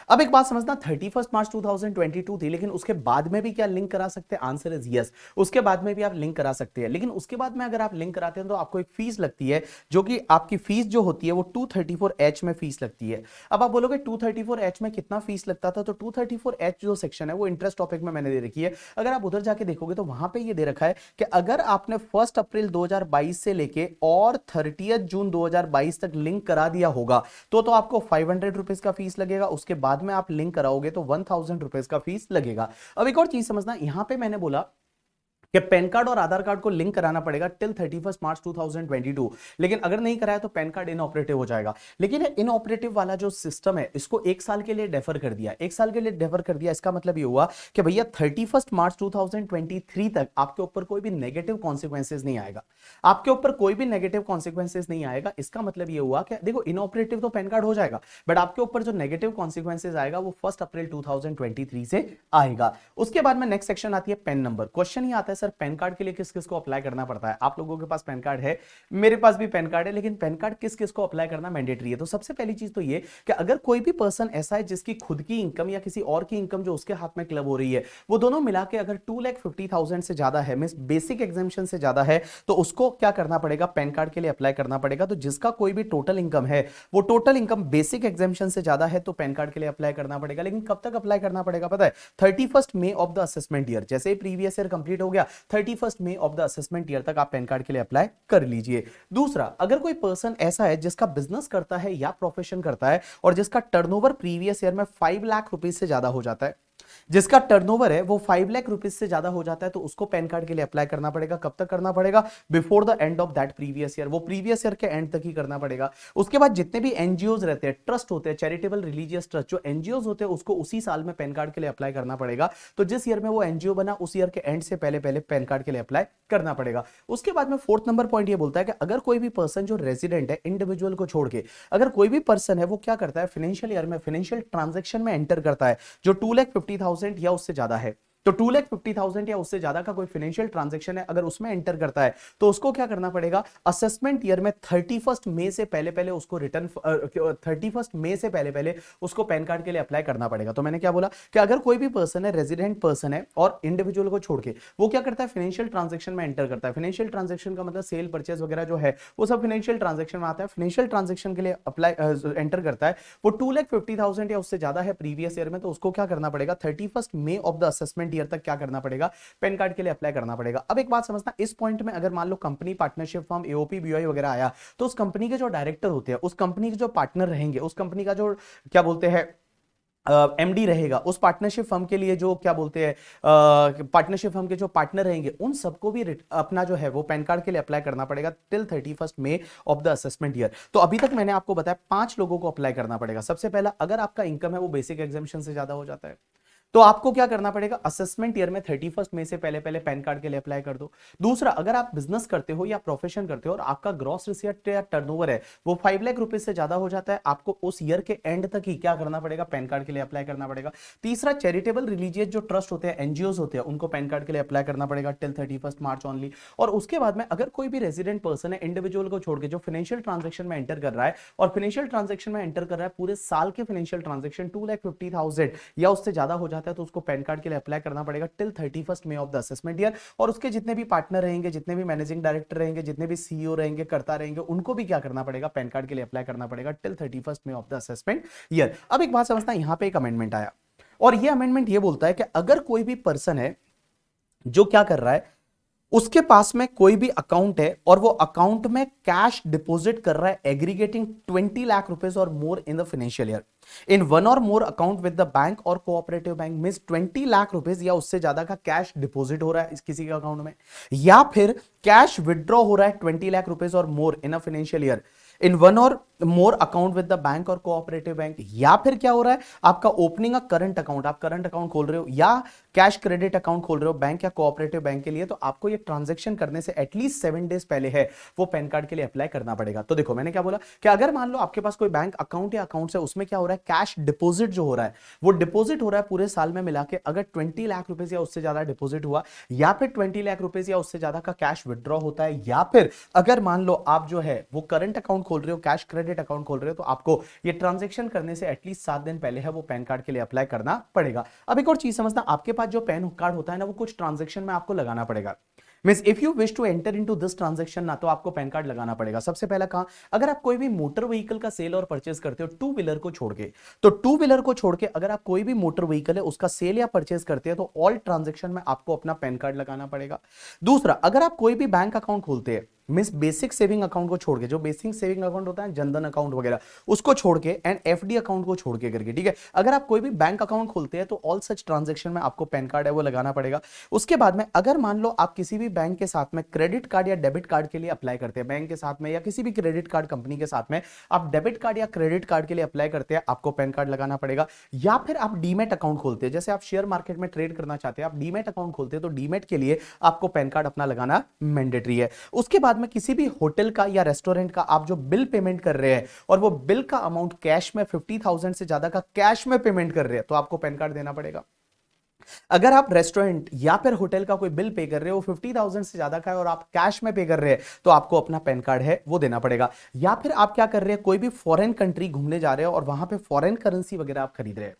अब एक बात समझना, 31 मार्च 2022 थी, लेकिन उसके बाद में भी क्या लिंक करा सकते हैं? आंसर इज यस, उसके बाद में भी आप लिंक करा सकते हैं। लेकिन उसके बाद में अगर आप लिंक कराते हैं तो आपको एक फीस लगती है, जो कि आपकी फीस जो होती है वो 234H में फीस लगती है। अब आप बोलोगे 234H में कितना फीस लगता था? तो 234H जो सेक्शन है वो इंटरेस्ट टॉपिक में मैंने दे रखी है। अगर आप उधर जाके देखोगे तो वहां पे ये दे रखा है कि अगर आपने 1 अप्रैल 2022 से लेके और 30 जून 2022 तक लिंक करा दिया होगा तो आपको 500 रुपीज का फीस लगेगा। उसके बाद में आप लिंक कराओगे तो 1000 रुपीज का फीस लगेगा। अब एक और चीज समझना, यहां पे मैंने बोला कि पैन कार्ड और आधार कार्ड को लिंक कराना पड़ेगा टिल 31 मार्च 2022, लेकिन अगर नहीं कराया तो पैन कार्ड इनऑपरेटिव हो जाएगा। लेकिन इनऑपरेटिव वाला जो सिस्टम है इसको 1 साल के लिए डेफर कर दिया। 1 साल के लिए डेफर कर दिया, इसका मतलब ये हुआ कि भैया 31 मार्च 2023 तक आपके ऊपर कोई भी नेगेटिव कॉन्सिक्वेंसेज नहीं आएगा। आपके ऊपर कोई भी नेगेटिव कॉन्सिक्वेंसेज नहीं आएगा। इसका मतलब ये हुआ कि देखो इनऑपरेटिव तो पैन कार्ड हो जाएगा, बट आपके ऊपर जो नेगेटिव कॉन्सिक्वेंसेज आएगा वो 1 अप्रैल 2023 से आएगा। उसके बाद में नेक्स्ट सेक्शन आती है पैन नंबर। क्वेश्चन ये आता है, सर पैन कार्ड के लिए किस किस को अप्लाई करना पड़ता है? आप लोगों के पास पैन कार्ड है, मेरे पास भी पैन कार्ड है, लेकिन पैन कार्ड किस किस को अप्लाई करना मैंडेटरी है? तो सबसे पहली चीज तो ये कि अगर कोई भी पर्सन ऐसा है जिसकी खुद की इनकम या किसी और की इनकम जो उसके हाथ में क्लब हो रही है वो दोनों मिला के अगर 2,50,000 से ज्यादा है, मींस बेसिक एग्जेम्पशन से ज्यादा है, तो उसको क्या करना पड़ेगा? पैन कार्ड के लिए अप्लाई करना पड़ेगा। तो जिसका कोई भी टोटल इनकम है वो टोटल इनकम बेसिक एग्जेम्पशन से ज्यादा है तो पैन कार्ड के लिए अप्लाई करना पड़ेगा। लेकिन कब तक अप्लाई करना पड़ेगा पता है? 31 May of the assessment year. जैसे ही प्रीवियस ईयर कंप्लीट हो गया 31 May of the assessment year तक आप पैन कार्ड के लिए अप्लाई कर लीजिए। दूसरा, अगर कोई पर्सन ऐसा है जिसका बिजनेस करता है या प्रोफेशन करता है और जिसका टर्नओवर प्रीवियस ईयर में 5 लाख रुपीस से ज्यादा हो जाता है, जिसका टर्नओवर है वो 5 लाख रुपीज से ज्यादा हो जाता है तो उसको पैन कार्ड के लिए अप्लाई करना पड़ेगा। कब तक करना पड़ेगा? Before the end of that previous year, वो प्रीवियस ईयर के एंड तक ही करना पड़ेगा। उसके बाद जितने भी एनजीओज रहते हैं, ट्रस्ट होते हैं, चैरिटेबल रिलीजियस ट्रस्ट, जो एनजीओज होते हैं उसको उसी साल में पैन कार्ड के लिए अप्लाई करना पड़ेगा। तो जिस ईयर में वो एनजीओ बना उस ईयर के एंड से पहले पहले पैन कार्ड के लिए अप्लाई करना पड़ेगा। उसके बाद में फोर्थ नंबर पॉइंट ये बोलता है कि अगर कोई भी पर्सन जो रेजिडेंट है, इंडिविजुअल को छोड़ के अगर कोई भी पर्सन है वो क्या करता है, फाइनेंशियल ईयर में फाइनेंशियल ट्रांजैक्शन में एंटर करता है जो 2,50,000 या उससे ज्यादा है, तो 2,50,000 या उससे ज्यादा का कोई फाइनेंशियल ट्रांजैक्शन है अगर उसमें एंटर करता है तो उसको क्या करना पड़ेगा, असेसमेंट ईयर में 31 मई से पहले पहले उसको रिटर्न 31 मई से पहले पहले उसको पैन कार्ड के लिए अप्लाई करना पड़ेगा। तो मैंने क्या बोला कि अगर कोई भी पर्सन है, रेजिडेंट पर्सन है और इंडिविजुअल को छोड़ के वो क्या करता है, फाइनेंशियल ट्रांजैक्शन में एंटर करता है। फाइनेंशियल ट्रांजैक्शन का मतलब सेल परचेज वगैरह जो है वो सब फाइनेंशियल ट्रांजैक्शन में आता है। फाइनेंशियल ट्रांजैक्शन के लिए अप्लाई एंटर करता है, वो 2,50,000 या उससे ज्यादा है प्रीवियस ईयर में, तो उसको क्या करना पड़ेगा, 31 May of the assessment year तक क्या करना पड़ेगा, पैन कार्ड के लिए अप्लाई करना पड़ेगा। अब एक बात समझना, इस पॉइंट में अगर मान लो company, partnership firm, AOP, BOI वगैरह आया तो उस कंपनी के जो डायरेक्टर होते हैं, उस कंपनी के जो पार्टनर रहेंगे, उस कंपनी का जो क्या बोलते हैं एमडी रहेगा, उस पार्टनरशिप फर्म के लिए जो क्या बोलते हैं पार्टनरशिप फर्म के जो पार्टनर रहेंगे उन सबको भी अपना जो है वो पैन कार्ड के लिए अप्लाई करना पड़ेगा till 31 May of the assessment year. तो अभी तक मैंने आपको बताया 5 लोगों को अप्लाई करना पड़ेगा। सबसे पहला, अगर आपका इनकम है वो बेसिक एग्जामिशन से ज्यादा हो जाता है तो आपको क्या करना पड़ेगा, असेसमेंट ईयर में 31 मई से पहले पहले पैन कार्ड के लिए अप्लाई कर दो। दूसरा, अगर आप बिजनेस करते हो या प्रोफेशन करते हो और आपका ग्रॉस रिसीट या टर्नओवर है वो 5 लाख रुपए से ज्यादा हो जाता है, आपको उस ईयर के एंड तक ही क्या करना पड़ेगा, पैन कार्ड के लिए अप्लाई करना पड़ेगा। तीसरा, चैरिटेबल रिलीजियस जो ट्रस्ट होते हैं, एनजीओज होते हैं, उनको पैन कार्ड के लिए अप्लाई करना पड़ेगा टिल 31 मार्च ओनली। और उसके बाद में अगर कोई भी रेजिडेंट पर्सन है, इंडिविजुअल को छोड़ के, जो फाइनेंशियल ट्रांजेक्शन में एंटर कर रहा है और फाइनेंशियल ट्रांजेक्शन में एंटर कर रहा है पूरे साल के फाइनेंशियल ट्रांजेक्शन 2,50,000 या उससे ज्यादा हो जाता है तो उसको पैन कार्ड के लिए अप्लाई करना पड़ेगा till 31 May of the assessment year. और उसके जितने भी पार्टनर रहेंगे, जितने भी मैनेजिंग डायरेक्टर रहेंगे, जितने भी सीईओ रहेंगे, करता रहेंगे, उनको भी क्या करना पड़ेगा, पैन कार्ड के लिए अप्लाई करना पड़ेगा till 31 May of the assessment year. अब एक बात समझना, यहां पे एक अमेंडमेंट आया और ये अमेंडमेंट ये बोलता है कि अगर कोई भी पर्सन है जो क्या कर रहा है, उसके पास में कोई भी अकाउंट है और वो अकाउंट में कैश डिपॉजिट कर रहा है aggregating 20 lakh rupees or more in the financial year in one or more account with the bank or cooperative bank, means 20 lakh rupees या उससे ज्यादा का कैश डिपॉजिट हो रहा है इस किसी के अकाउंट में, या फिर कैश विड्रॉ हो रहा है 20 lakh rupees or more in a financial year in one or more account with the bank or cooperative bank, या फिर क्या हो रहा है, आपका ओपनिंग अ करंट अकाउंट, आप करंट अकाउंट खोल रहे हो या कैश क्रेडिट अकाउंट खोल रहे हो बैंक या कोऑपरेटिव बैंक के लिए, तो आपको ये ट्रांजैक्शन करने से एटलीस्ट 7 डेज पहले है वो पैन कार्ड के लिए अप्लाई करना पड़ेगा। तो देखो मैंने क्या बोला कि अगर मान लो आपके पास कोई बैंक अकाउंट या अकाउंट है, उसमें क्या हो रहा है, कैश डिपॉजिट जो हो रहा है वो डिपॉजिट हो रहा है पूरे साल में मिला के, अगर 20 लाख रुपए या उससे ज्यादा डिपॉजिट हुआ, या फिर 20 लाख रुपए या उससे ज्यादा का कैश विड्रॉ होता है, या फिर अगर मान लो आप जो है वो करंट अकाउंट खोल रहे हो, कैश क्रेडिट अकाउंट खोल रहे हो, तो आपको ये ट्रांजैक्शन करने से एटलीस्ट 7 दिन पहले है वो पैन कार्ड के लिए अप्लाई करना पड़ेगा। अब एक और चीज समझना, आपके पास जो पैन कार्ड होता है ना वो कुछ ट्रांजैक्शन में आपको लगाना पड़ेगा। Means if you wish to enter into this transaction ना, तो आपको पैन कार्ड लगाना पड़ेगा। सबसे पहला कहां, अगर आप कोई भी मोटर व्हीकल का सेल और परचेज करते हो टू व्हीलर को छोड़ के, तो टू व्हीलर को छोड़ के अगर आप कोई भी मोटर व्हीकल है उसका सेल या परचेज करते हैं तो ऑल ट्रांजैक्शन में आपको अपना पैन कार्ड लगाना पड़ेगा। दूसरा, अगर आप कोई भी बैंक अकाउंट खोलते हैं, मींस बेसिक सेविंग अकाउंट को छोड़ के, जो बेसिक सेविंग अकाउंट होता है जनधन अकाउंट वगैरह, उसको छोड़ के एंड एफडी अकाउंट को छोड़ के करके, ठीक है, अगर आप कोई भी बैंक अकाउंट खोलते हैं तो ऑल सच ट्रांजैक्शन में आपको पैन कार्ड है वो लगाना पड़ेगा। उसके बाद में अगर मान लो आप किसी भी बैंक के साथ में क्रेडिट कार्ड या डेबिट कार्ड के लिए अप्लाई करते हैं, बैंक के साथ में या किसी भी क्रेडिट कार्ड कंपनी के साथ में आप डेबिट कार्ड या क्रेडिट कार्ड के लिए अप्लाई करते हैं, आपको पैन कार्ड लगाना पड़ेगा। या फिर आप डीमेट अकाउंट खोलते हैं, जैसे आप शेयर मार्केट में ट्रेड करना चाहते हैं, आप डीमेट अकाउंट खोलते हैं, तो डीमेट के लिए आपको पैन कार्ड अपना लगाना मैंडेटरी है। उसके बाद में किसी भी होटल का या रेस्टोरेंट का आप जो बिल पेमेंट कर रहे हैं और वो बिल का अमाउंट कैश में 50,000 से ज्यादा का कैश में पेमेंट कर रहे हैं, तो आपको पैन कार्ड देना पड़ेगा। अगर आप रेस्टोरेंट या फिर होटल का कोई बिल पे कर रहे हो 50,000 से ज्यादा का है और आप कैश में पे कर रहे हैं, तो आपको अपना पैन कार्ड है वो देना पड़ेगा। या फिर आप क्या कर रहे हैं, कोई भी फॉरेन कंट्री घूमने जा रहे हो और वहां पे फॉरेन करेंसी वगैरह आप खरीद रहे हैं,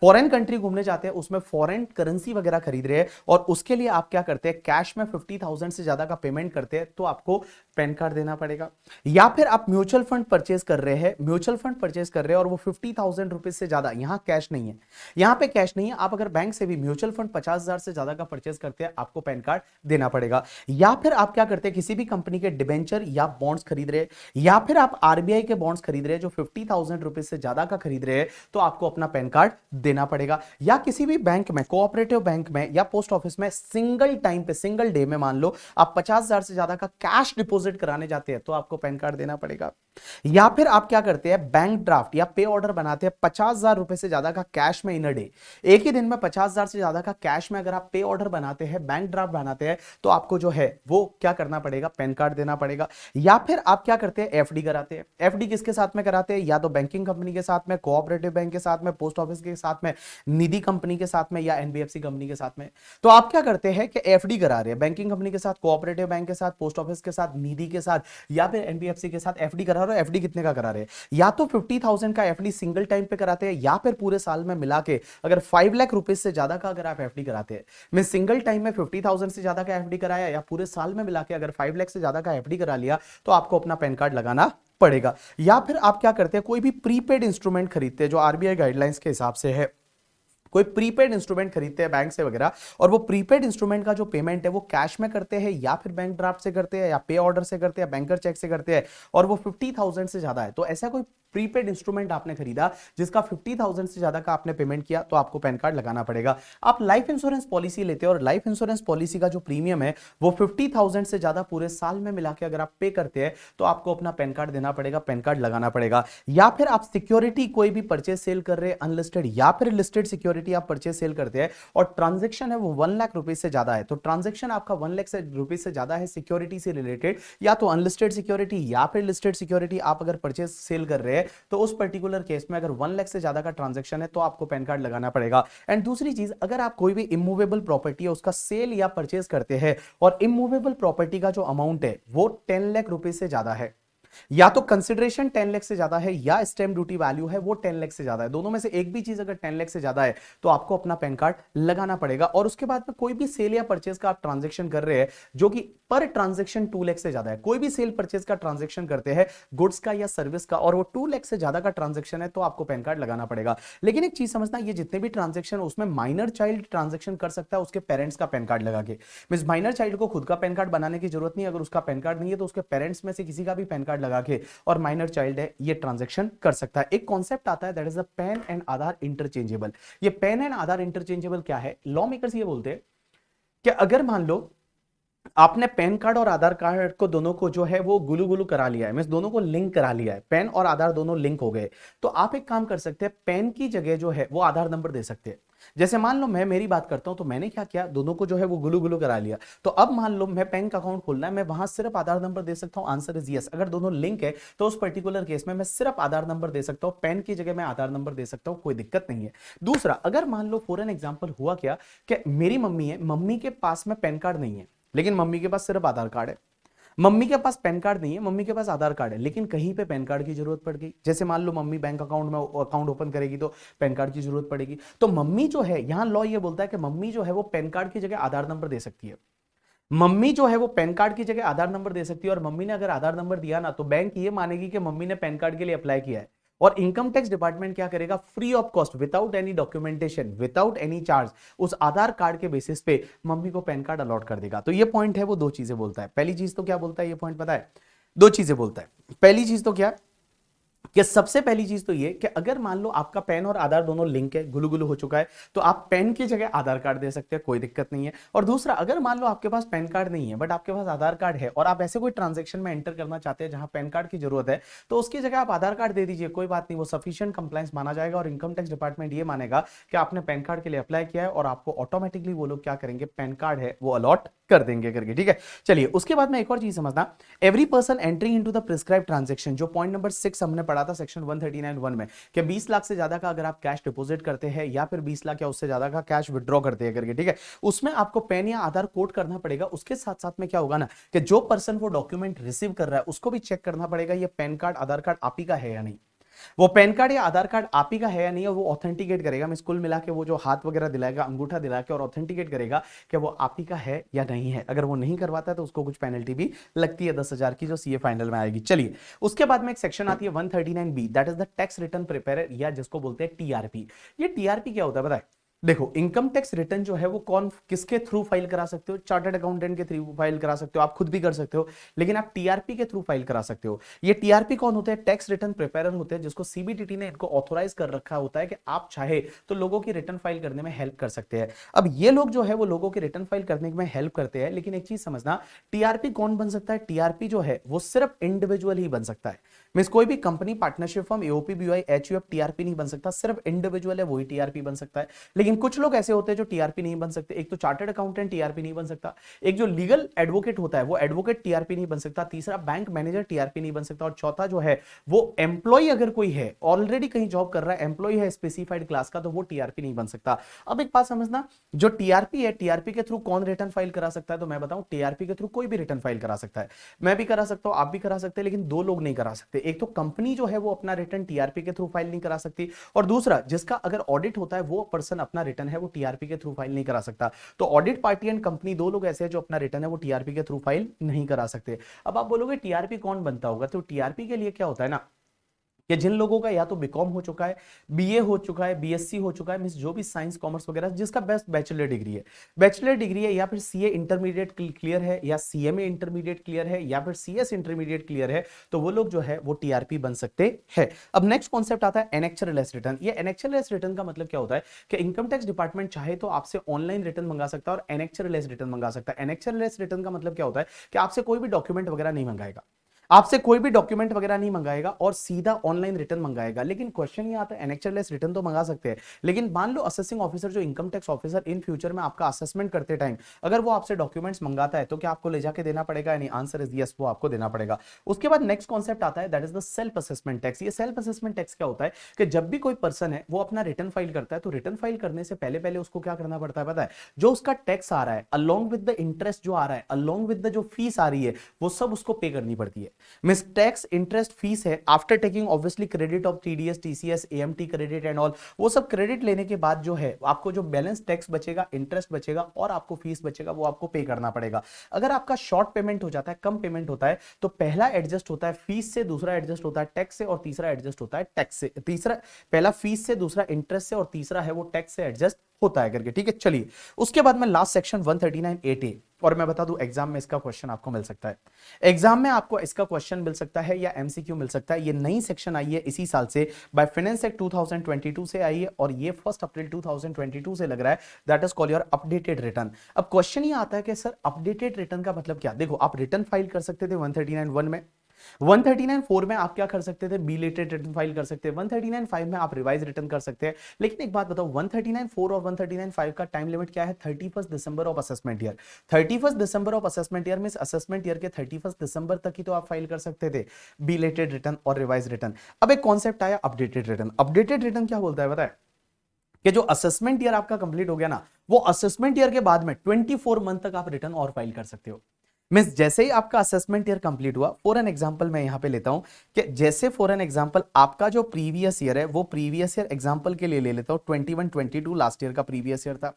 फॉरेन कंट्री घूमने जाते हैं उसमें फॉरेन करेंसी वगैरह खरीद रहे हैं और उसके लिए आप क्या करते हैं, कैश में 50,000 से ज्यादा का पेमेंट करते हैं, तो आपको पैन कार्ड देना पड़ेगा। या फिर आप म्यूचुअल फंड परचेज कर रहे हैं, म्यूचुअल फंड परचेज कर रहे हैं और वो 50,000 रुपीज से ज्यादा, यहां कैश नहीं है, यहां पे कैश नहीं है, आप अगर बैंक से भी म्यूचुअल फंड 50,000 से ज्यादा का परचेज करते हैं, आपको पैन कार्ड देना पड़ेगा। या फिर आप क्या करते हैं, किसी भी कंपनी के डिबेंचर या बॉन्ड्स खरीद रहे हैं, या फिर आप आरबीआई के बॉन्ड्स खरीद रहे हैं जो 50,000 रुपीज से ज्यादा का खरीद रहे हैं, तो आपको अपना पैन कार्ड देना पड़ेगा। या किसी भी बैंक में, कोऑपरेटिव बैंक में या पोस्ट ऑफिस में सिंगल टाइम पे, सिंगल डे में मान लो आप 50,000 से ज्यादा का कैश डिपॉजिट कराने जाते हैं, तो आपको पैन कार्ड देना पड़ेगा। या फिर आप क्या करते हैं, बैंक ड्राफ्ट या पे ऑर्डर बनाते हैं 50,000 रुपए से ज्यादा का कैश में इन अ डे, एक ही दिन में 50,000 से ज्यादा का कैश में अगर आप पे ऑर्डर बनाते हैं, बैंक ड्राफ्ट बनाते हैं, तो आपको जो है वो क्या करना पड़ेगा, पैन कार्ड देना पड़ेगा। या फिर आप क्या करते हैं, एफडी कराते हैं। एफडी किसके साथ में कराते हैं, या तो बैंकिंग कंपनी के साथ में, कोऑपरेटिव बैंक के साथ में, पोस्ट ऑफिस के साथ में, निधि कंपनी के साथ में, या एनबीएफसी कंपनी के साथ में। तो आप क्या करते हैं कि एफडी करा रहे हैं बैंकिंग कंपनी के साथ, कोऑपरेटिव बैंक के साथ, पोस्ट ऑफिस के साथ, निधि के साथ, या फिर एनबीएफसी के साथ एफडी करा रहे हो। एफडी कितने का करा रहे हैं, या तो 50,000 का एफडी सिंगल टाइम पे कराते हैं, या फिर पूरे साल में मिला के अगर 5 लाख रुपए से ज्यादा का अगर आप एफडी कराते हैं, मैं सिंगल टाइम में 50,000 से ज्यादा का एफडी कराया या पूरे साल में मिला के अगर 5 लाख से ज्यादा का एफडी करा लिया, तो आपको अपना पैन कार्ड लगाना पड़ेगा। या फिर आप क्या करते हैं, कोई भी प्रीपेड इंस्ट्रूमेंट खरीदते हैं जो आरबीआई गाइडलाइंस के हिसाब से है, कोई प्रीपेड इंस्ट्रूमेंट खरीदते हैं बैंक से वगैरह, और वो प्रीपेड इंस्ट्रूमेंट का जो पेमेंट है वो कैश में करते हैं, या फिर बैंक ड्राफ्ट से करते हैं, या पे ऑर्डर से करते हैं, बैंकर चेक से करते हैं, और वो 50,000 से ज्यादा है, तो ऐसा कोई प्रीपेड इंस्ट्रूमेंट आपने खरीदा जिसका 50,000 से ज्यादा का आपने पेमेंट किया, तो आपको पैन कार्ड लगाना पड़ेगा। आप लाइफ इंश्योरेंस पॉलिसी लेते हैं और लाइफ इंश्योरेंस पॉलिसी का जो प्रीमियम है वो 50,000 से ज्यादा पूरे साल में मिला के अगर आप पे करते हैं, तो आपको अपना पैन कार्ड देना पड़ेगा, पैन कार्ड लगाना पड़ेगा। या फिर आप सिक्योरिटी कोई भी परचेज सेल कर रहे हैं, अनलिस्टेड या फिर लिस्टेड सिक्योरिटी आप परचेज सेल करते हैं और ट्रांजेक्शन है वो 1 लाख रुपए से ज्यादा है, तो ट्रांजेक्शन आपका 1 लाख रुपए से ज्यादा है सिक्योरिटी से रिलेटेड, या तो अनलिस्टेड सिक्योरिटी या फिर लिस्टेड सिक्योरिटी आप अगर परचेज सेल कर रहे हैं, तो उस पर्टिकुलर केस में अगर 1 लाख से ज्यादा का ट्रांजैक्शन है, तो आपको पैन कार्ड लगाना पड़ेगा। एंड दूसरी चीज, अगर आप कोई भी इमूवेबल प्रॉपर्टी है उसका सेल या परचेज करते हैं और इमूवेबल प्रॉपर्टी का जो अमाउंट है वो 10 लाख रुपए से ज्यादा है, या तो कंसिडरेशन 10 लाख से ज्यादा है या स्टैम्प ड्यूटी वैल्यू है वो 10 लाख से ज्यादा है, दोनों में से एक भी चीज अगर 10 लाख से ज्यादा है, तो आपको अपना पैन कार्ड लगाना पड़ेगा। और उसके बाद में कोई भी सेल या परचेज का आप ट्रांजैक्शन कर रहे हैं जो कि पर ट्रांजैक्शन 2 लाख से ज्यादा है, कोई भी सेल परचेज का ट्रांजैक्शन करते हैं गुड्स का या सर्विस का, और वो 2 लाख से ज्यादा का ट्रांजैक्शन है, तो आपको पैन कार्ड लगाना पड़ेगा। लेकिन एक चीज समझना, ये जितने भी ट्रांजैक्शन उसमें माइनर चाइल्ड ट्रांजैक्शन कर सकता है उसके पेरेंट्स का पैन कार्ड लगा के, मींस माइनर चाइल्ड को खुद का पैन कार्ड बनाने की जरूरत नहीं, अगर उसका पैन कार्ड नहीं है तो उसके पेरेंट्स में से किसी का भी पैन कार्ड लगा के और माइनर चाइल्ड है ये ट्रांजैक्शन कर सकता है। एक कॉन्सेप्ट आता है that is the pan and Aadhaar interchangeable. ये पैन एंड आधार इंटरचेंजेबल क्या है, लॉ मेकर्स ये बोलते हैं कि अगर मान लो आपने पैन कार्ड और आधार कार्ड को दोनों को जो है वो गुलू गुलू करा लिया है, मींस दोनों को लिंक करा लिया है, पैन और आधार दोनों लिंक हो गए, तो आप एक काम कर सकते हैं, पैन की जगह जो है वो आधार नंबर दे सकते हैं। जैसे मान लो मैं मेरी बात करता हूं, तो मैंने क्या किया, दोनों को जो है वो गुलू गुलू करा लिया, तो अब मान लो मैं बैंक अकाउंट खोलना है, मैं वहां सिर्फ आधार नंबर दे सकता हूं, आंसर इज यस। अगर दोनों लिंक है तो उस पर्टिकुलर केस में मैं सिर्फ आधार नंबर दे सकता हूं, पैन की जगह मैं आधार नंबर दे सकता हूं, कोई दिक्कत नहीं है। दूसरा, अगर मान लो फॉर एन एग्जांपल हुआ क्या कि मेरी मम्मी है, मम्मी के पास में पैन कार्ड नहीं है लेकिन मम्मी के पास सिर्फ आधार कार्ड है, मम्मी के पास पैन कार्ड नहीं है, मम्मी के पास आधार कार्ड है, लेकिन कहीं पे पैन कार्ड की जरूरत पड़ गई, जैसे मान लो मम्मी बैंक अकाउंट में अकाउंट ओपन करेगी तो पैन कार्ड की जरूरत पड़ेगी, तो मम्मी जो है, यहां लॉ ये बोलता है कि मम्मी जो है वो पैन कार्ड की जगह आधार नंबर दे सकती है, मम्मी जो है वो पैन कार्ड की जगह आधार नंबर दे सकती है, और मम्मी ने अगर आधार नंबर दिया ना, तो बैंक ये मानेगी कि मम्मी ने पैन कार्ड के लिए अप्लाई किया है, और इनकम टैक्स डिपार्टमेंट क्या करेगा, free of cost, without any documentation, without any charge, उस आधार कार्ड के बेसिस पे मम्मी को पैन कार्ड अलॉट कर देगा। तो ये पॉइंट है वो दो चीजें बोलता है। पहली चीज तो क्या बोलता है ये पॉइंट पता है, दो चीजें बोलता है। पहली चीज तो क्या कि सबसे पहली चीज तो ये कि अगर मान लो आपका पैन और आधार दोनों लिंक है, गुलू गुलू हो चुका है, तो आप पैन की जगह आधार कार्ड दे सकते हैं, कोई दिक्कत नहीं है। और दूसरा, अगर मान लो आपके पास पैन कार्ड नहीं है बट आपके पास आधार कार्ड है और आप ऐसे कोई ट्रांजैक्शन में एंटर करना चाहते हैं जहां पैन कार्ड की जरूरत है, तो उसकी जगह आप आधार कार्ड दे दीजिए, कोई बात नहीं, वो सफिशिएंट कंप्लायंस माना जाएगा और इनकम टैक्स डिपार्टमेंट ये मानेगा कि आपने पैन कार्ड के लिए अप्लाई किया है और आपको ऑटोमेटिकली वो लोग क्या करेंगे, पैन कार्ड है वो अलॉट कर देंगे करके। ठीक है, चलिए उसके बाद में एक और चीज समझना, every person entering into the prescribe transaction, जो पॉइंट नंबर 6 हमने पढ़ा था सेक्शन 139(1) में कि 20 लाख से ज्यादा का अगर आप कैश डिपॉजिट करते हैं या फिर 20 लाख या उससे ज्यादा का कैश विड्रॉ करते हैं करके, ठीक है, उसमें आपको पैन या आधार कोड करना पड़ेगा। उसके साथ साथ में क्या होगा ना कि जो पर्सन वो डॉक्यूमेंट रिसीव कर रहा है उसको भी चेक करना पड़ेगा ये पैन कार्ड आधार कार्ड आप ही का है या नहीं। वो पैन कार्ड या आधार कार्ड आप ही का है या नहीं है वो ऑथेंटिकेट करेगा। मैं कुल मिला के वो जो हाथ वगैरह दिलाएगा, अंगूठा दिला के और ऑथेंटिकेट करेगा कि वो आप ही का है या नहीं है। अगर वो नहीं करवाता है तो उसको कुछ पेनल्टी भी लगती है 10,000 की, जो सीए फाइनल में आएगी। चलिए, उसके बाद में एक सेक्शन आती है 139B, that is the tax return preparer, या जिसको बोलते हैं टीआरपी। ये टीआरपी क्या होता है बताए? देखो, इनकम टैक्स रिटर्न जो है वो कौन किसके थ्रू फाइल करा सकते हो? चार्टर्ड अकाउंटेंट के थ्रू फाइल करा सकते हो, आप खुद भी कर सकते हो, लेकिन आप टीआरपी के थ्रू फाइल करा सकते हो। ये टीआरपी कौन होते हैं? टैक्स रिटर्न प्रिपेयर होते हैं, जिसको सीबीडीटी ने इनको ऑथोराइज कर रखा होता है कि आप चाहे तो लोगों की रिटर्न फाइल करने में हेल्प कर सकते हैं। अब ये लोग जो है वो लोगों की रिटर्न फाइल करने में हेल्प करते हैं, लेकिन एक चीज समझना, टीआरपी कौन बन सकता है? टीआरपी जो है वो सिर्फ इंडिविजुअल ही बन सकता है। मींस कोई भी company, partnership firm, AOP, BOI, HUF TRP नहीं बन सकता, सिर्फ इंडिविजुअल है वही टीआरपी बन सकता है। लेकिन कुछ लोग ऐसे होते हैं जो टीआरपी नहीं बन सकते। एक तो चार्टर्ड अकाउंटेंट टीआरपी नहीं बन सकता, एक जो लीगल एडवोकेट होता है वो एडवोकेट टीआरपी नहीं बन सकता, तीसरा बैंक मैनेजर टीआरपी नहीं बन सकता, और चौथा जो है वो एम्प्लॉय, अगर कोई है ऑलरेडी कहीं जॉब कर रहा है, एम्प्लॉय है स्पेसिफाइड क्लास का, तो वो टीआरपी नहीं बन सकता। अब एक बात समझना, जो टीआरपी है, टीआरपी के थ्रू कौन रिटर्न फाइल करा सकता है? तो मैं बताऊं, टीआरपी के थ्रू कोई भी रिटर्न फाइल करा सकता है। मैं भी करा सकता हूं, आप भी करा सकते हैं, लेकिन दो लोग नहीं करा सकते। एक तो कंपनी जो है वो अपना रिटर्न टीआरपी के थ्रू फाइल नहीं करा सकती, और दूसरा जिसका अगर ऑडिट होता है वो पर्सन अपना रिटर्न है वो टीआरपी के थ्रू फाइल नहीं करा सकता। तो ऑडिट पार्टी एंड कंपनी, दो लोग ऐसे हैं जो अपना रिटर्न है वो टीआरपी के थ्रू फाइल नहीं करा सकते। अब आप बोलोगे टीआरपी कौन बनता होगा? तो टीआरपी के लिए क्या होता है ना, कि जिन लोगों का या तो बीकॉम हो चुका है, बीए हो चुका है, बीएससी हो चुका है, मींस जो भी साइंस कॉमर्स वगैरह, जिसका बेस्ट बैचलर डिग्री है, बैचलर डिग्री है, या फिर सीए इंटरमीडिएट क्लियर है, या सीएमए इंटरमीडिएट क्लियर है, या फिर सीएस इंटरमीडिएट क्लियर है, तो वो लोग जो है वो टीआरपी बन सकते हैं। अब नेक्स्ट कॉन्सेप्ट आता है एनेक्चरलेस रिटर्न। ये एनेक्चरलेस रिटर्न का मतलब क्या होता है कि इनकम टैक्स डिपार्टमेंट चाहे तो आपसे ऑनलाइन रिटर्न मंगा सकता है और एनेक्चरलेस रिटर्न मंगा सकता है। एनेक्चरलेस रिटर्न का मतलब क्या होता है कि आपसे कोई भी डॉक्यूमेंट वगैरह नहीं मंगाएगा, आपसे कोई भी डॉक्यूमेंट वगैरह नहीं मंगाएगा और सीधा ऑनलाइन रिटर्न मंगाएगा। लेकिन क्वेश्चन ये आता है, एनेक्चरलेस रिटर्न तो मंगा सकते हैं, लेकिन मान लो असेसिंग ऑफिसर, जो income tax officer in future में आपका असेसमेंट करते टाइम अगर वो आपसे डॉक्यूमेंट्स मंगाता है तो क्या आपको ले जाके देना पड़ेगा? यानी आंसर इज यस, वो आपको देना पड़ेगा। उसके बाद नेक्स्ट कॉन्सेप्ट आता है, that is the self assessment tax. ये सेल्फ असेसमेंट टैक्स क्या होता है कि जब भी कोई पर्सन है वो अपना रिटर्न फाइल करता है, तो रिटर्न फाइल करने से पहले पहले उसको क्या करना पड़ता है पता है? जो उसका टैक्स आ रहा है अलोंग विद द इंटरेस्ट जो आ रहा है, अलोंग विद द जो फीस आ रही है, वो सब उसको पे करनी पड़ती है। मिस टैक्स इंटरेस्ट फीस है after taking obviously credit of TDS, TCS, AMT credit and all, वो सब क्रेडिट लेने के बाद जो है आपको जो बैलेंस टैक्स बचेगा, इंटरेस्ट बचेगा और आपको फीस बचेगा, वो आपको पे करना पड़ेगा। अगर आपका शॉर्ट पेमेंट हो जाता है, कम पेमेंट होता है, तो पहला एडजस्ट होता है फीस से, दूसरा एडजस्ट होता है टैक्स से, और तीसरा एडजस्ट होता है टैक्स से। तीसरा, पहला फीस से, दूसरा इंटरेस्ट से, और तीसरा है वो टैक्स से एडजस्ट होता है करके। ठीक है, चलिए उसके बाद में लास्ट सेक्शन 139(8)(a), और मैं बता दूं एग्जाम में इसका क्वेश्चन आपको मिल सकता है। एग्जाम में आपको इसका क्वेश्चन मिल सकता है या एमसीक्यू मिल सकता है। ये नई सेक्शन आई है इसी साल से, बाय फाइनेंस एक्ट 2022 से आई है, और ये 1 अप्रैल 2022 से लग रहा है। That is called your updated return. अब क्वेश्चन ये आता है कि सर अपडेटेड रिटर्न का मतलब क्या? देखो, आप रिटर्न फाइल कर सकते थे 139(1) में, 139(4) में आप क्या कर सकते थे? बिलेटेड रिटर्न फाइल कर सकते हैं, 139(5) में आप रिवाइज रिटर्न कर सकते हैं। लेकिन एक बात बताओ, 139(4) और 139(5) का टाइम लिमिट क्या है? 31 December of assessment year. 31 December of assessment year में, असेसमेंट ईयर के 31 दिसंबर तक ही तो आप फाइल कर सकते थे बिलेटेड रिटर्न और रिवाइज रिटर्न। अब एक कॉन्सेप्ट आया अपडेटेड रिटर्न। अपडेटेड रिटर्न क्या बोलता है बताए? कि जो असेसमेंट ईयर आपका कंप्लीट हो गया ना, वो असेसमेंट ईयर के बाद में 24 मंथ तक आप रिटर्न और फाइल कर सकते हो। मींस जैसे ही आपका असेसमेंट ईयर कंप्लीट हुआ, फॉर एन एग्जांपल मैं यहां पे लेता हूं कि जैसे फॉर एन एग्जांपल आपका जो प्रीवियस ईयर है, वो प्रीवियस ईयर एग्जांपल के लिए ले लेता हूं 21-22 लास्ट ईयर का प्रीवियस ईयर था।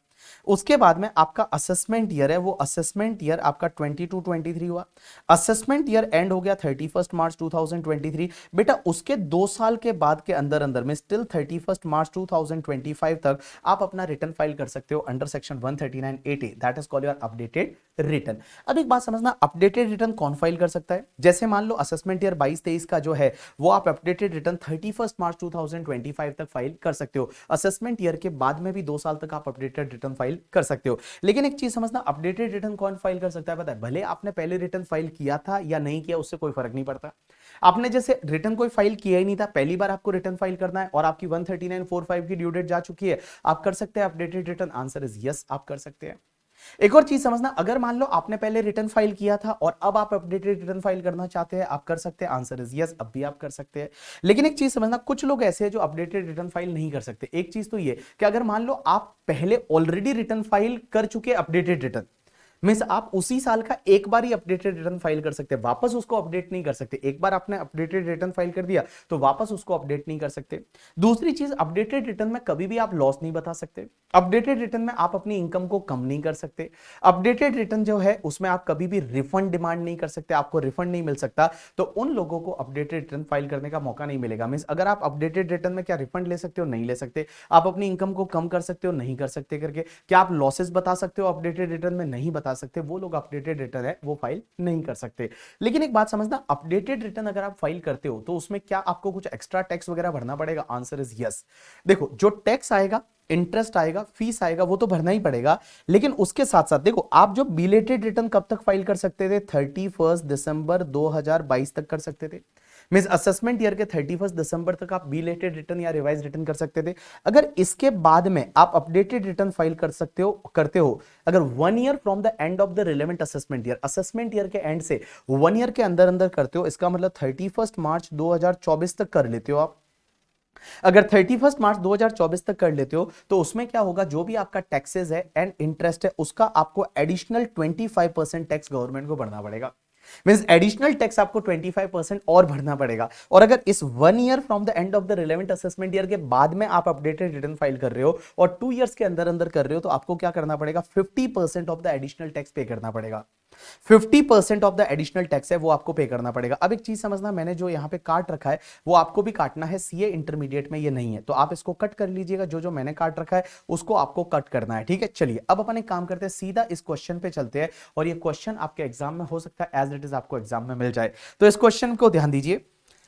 उसके बाद में आपका असेसमेंट ईयर है, वो असेसमेंट ईयर आपका 22-23 हुआ। असेसमेंट ईयर एंड हो गया 31 मार्च 2023। बेटा उसके 2 साल के बाद के अंदर अंदर में स्टिल 31 मार्च 2025 तक आप अपना रिटर्न फाइल कर सकते हो under section 139(8)(a), that is called your updated return. अब एक बात समझना, अपडेटेड रिटर्न कौन फाइल कर सकता है? जैसे मान लो असेसमेंट ईयर 22-23 का जो है वो आप अपडेटेड रिटर्न 31 मार्च 2025 तक फाइल कर सकते हो। असेसमेंट ईयर के बाद में भी 2 साल तक आप अपडेटेड रिटर्न फाइल कर सकते हो। लेकिन एक चीज समझना, अपडेटेड रिटर्न कौन फाइल कर सकता है पता है? भले आपने पहले रिटर्न फाइल किया था या नहीं किया, उससे कोई फर्क नहीं पड़ता। आपने जैसे रिटर्न कोई फाइल किया ही नहीं था, पहली बार आपको रिटर्न फाइल करना है और आपकी 139(4)(5) की ड्यू डेट जा चुकी है, आप कर सकते हैं updated return. Answer is yes, आप कर सकते हैं। एक और चीज समझना, अगर मान लो आपने पहले रिटर्न फाइल किया था और अब आप अपडेटेड रिटर्न फाइल करना चाहते हैं, आप कर सकते हैं। आंसर इज यस, अब भी आप कर सकते हैं। लेकिन एक चीज समझना, कुछ लोग ऐसे हैं जो अपडेटेड रिटर्न फाइल नहीं कर सकते। एक चीज तो ये कि अगर मान लो आप पहले ऑलरेडी रिटर्न फाइल कर चुके अपडेटेड रिटर्न, मीन्स आप उसी साल का एक बार ही अपडेटेड रिटर्न फाइल कर सकते हैं, वापस उसको अपडेट नहीं कर सकते। एक बार आपने अपडेटेड रिटर्न फाइल कर दिया तो वापस उसको अपडेट नहीं कर सकते। दूसरी चीज, अपडेटेड रिटर्न में कभी भी आप लॉस नहीं बता सकते। अपडेटेड रिटर्न में आप अपनी इनकम को कम नहीं कर सकते। अपडेटेड रिटर्न जो है उसमें आप कभी भी रिफंड डिमांड नहीं कर सकते, आपको रिफंड नहीं मिल सकता। तो उन लोगों को अपडेटेड रिटर्न फाइल करने का मौका नहीं मिलेगा। मीन्स अगर आप अपडेटेड रिटर्न में क्या रिफंड ले सकते हो? नहीं ले सकते। आप अपनी इनकम को कम कर सकते हो? नहीं कर सकते करके। क्या आप लॉसेस बता सकते हो अपडेटेड रिटर्न में? नहीं बता सकते। वो लोग अपडेटेड रिटर्न है वो फाइल नहीं कर सकते। लेकिन एक बात समझना, अपडेटेड रिटर्न अगर आप फाइल करते हो तो उसमें क्या आपको कुछ एक्स्ट्रा टैक्स वगैरह भरना पड़ेगा? Answer is yes. देखो, जो टैक्स आएगा, इंटरेस्ट आएगा, फीस आएगा, वो तो भरना ही पड़ेगा। लेकिन उसके साथ साथ देखो, आप जो बिलेटेड रिटर्न कब तक फाइल कर सकते थे? 31 दिसंबर 2022 तक कर सकते थे। मींस असेसमेंट ईयर के 31 दिसंबर तक आप बिलेटेड रिटर्न या रिवाइज रिटर्न कर सकते थे। अगर इसके बाद में आप अपडेटेड रिटर्न फाइल कर सकते हो, करते हो, अगर 1 year from the end of the relevant assessment year के एंड से 1 ईयर के अंदर अंदर करते हो, इसका मतलब 31 मार्च 2024 तक कर लेते हो आप। अगर 31 मार्च 2024 तक कर लेते हो तो उसमें क्या होगा, जो भी आपका टैक्सेस है एंड इंटरेस्ट है उसका आपको एडिशनल 25% टैक्स गवर्नमेंट को भरना पड़ेगा। मींस एडिशनल टैक्स आपको 25% और भरना पड़ेगा। और अगर इस 1 year from the end of the relevant assessment year के बाद में आप अपडेटेड रिटर्न फाइल कर रहे हो और 2 इयर्स के अंदर अंदर कर रहे हो, तो आपको क्या करना पड़ेगा? 50% ऑफ द एडिशनल टैक्स पे करना पड़ेगा। 50% ऑफ द एडिशनल टैक्स है वो आपको पे करना पड़ेगा। अब एक चीज समझना, मैंने जो यहां पे काट रखा है वो आपको भी काटना है। सीए इंटरमीडिएट में ये नहीं है तो आप इसको कट कर लीजिएगा। जो जो मैंने काट रखा है उसको आपको कट करना है, ठीक है। चलिए अब अपन एक काम करते हैं, सीधा इस क्वेश्चन पे चलते हैं। और ये क्वेश्चन आपके एग्जाम में हो सकता है एज इट इज आपको एग्जाम में मिल जाए। तो इस क्वेश्चन को ध्यान दीजिए।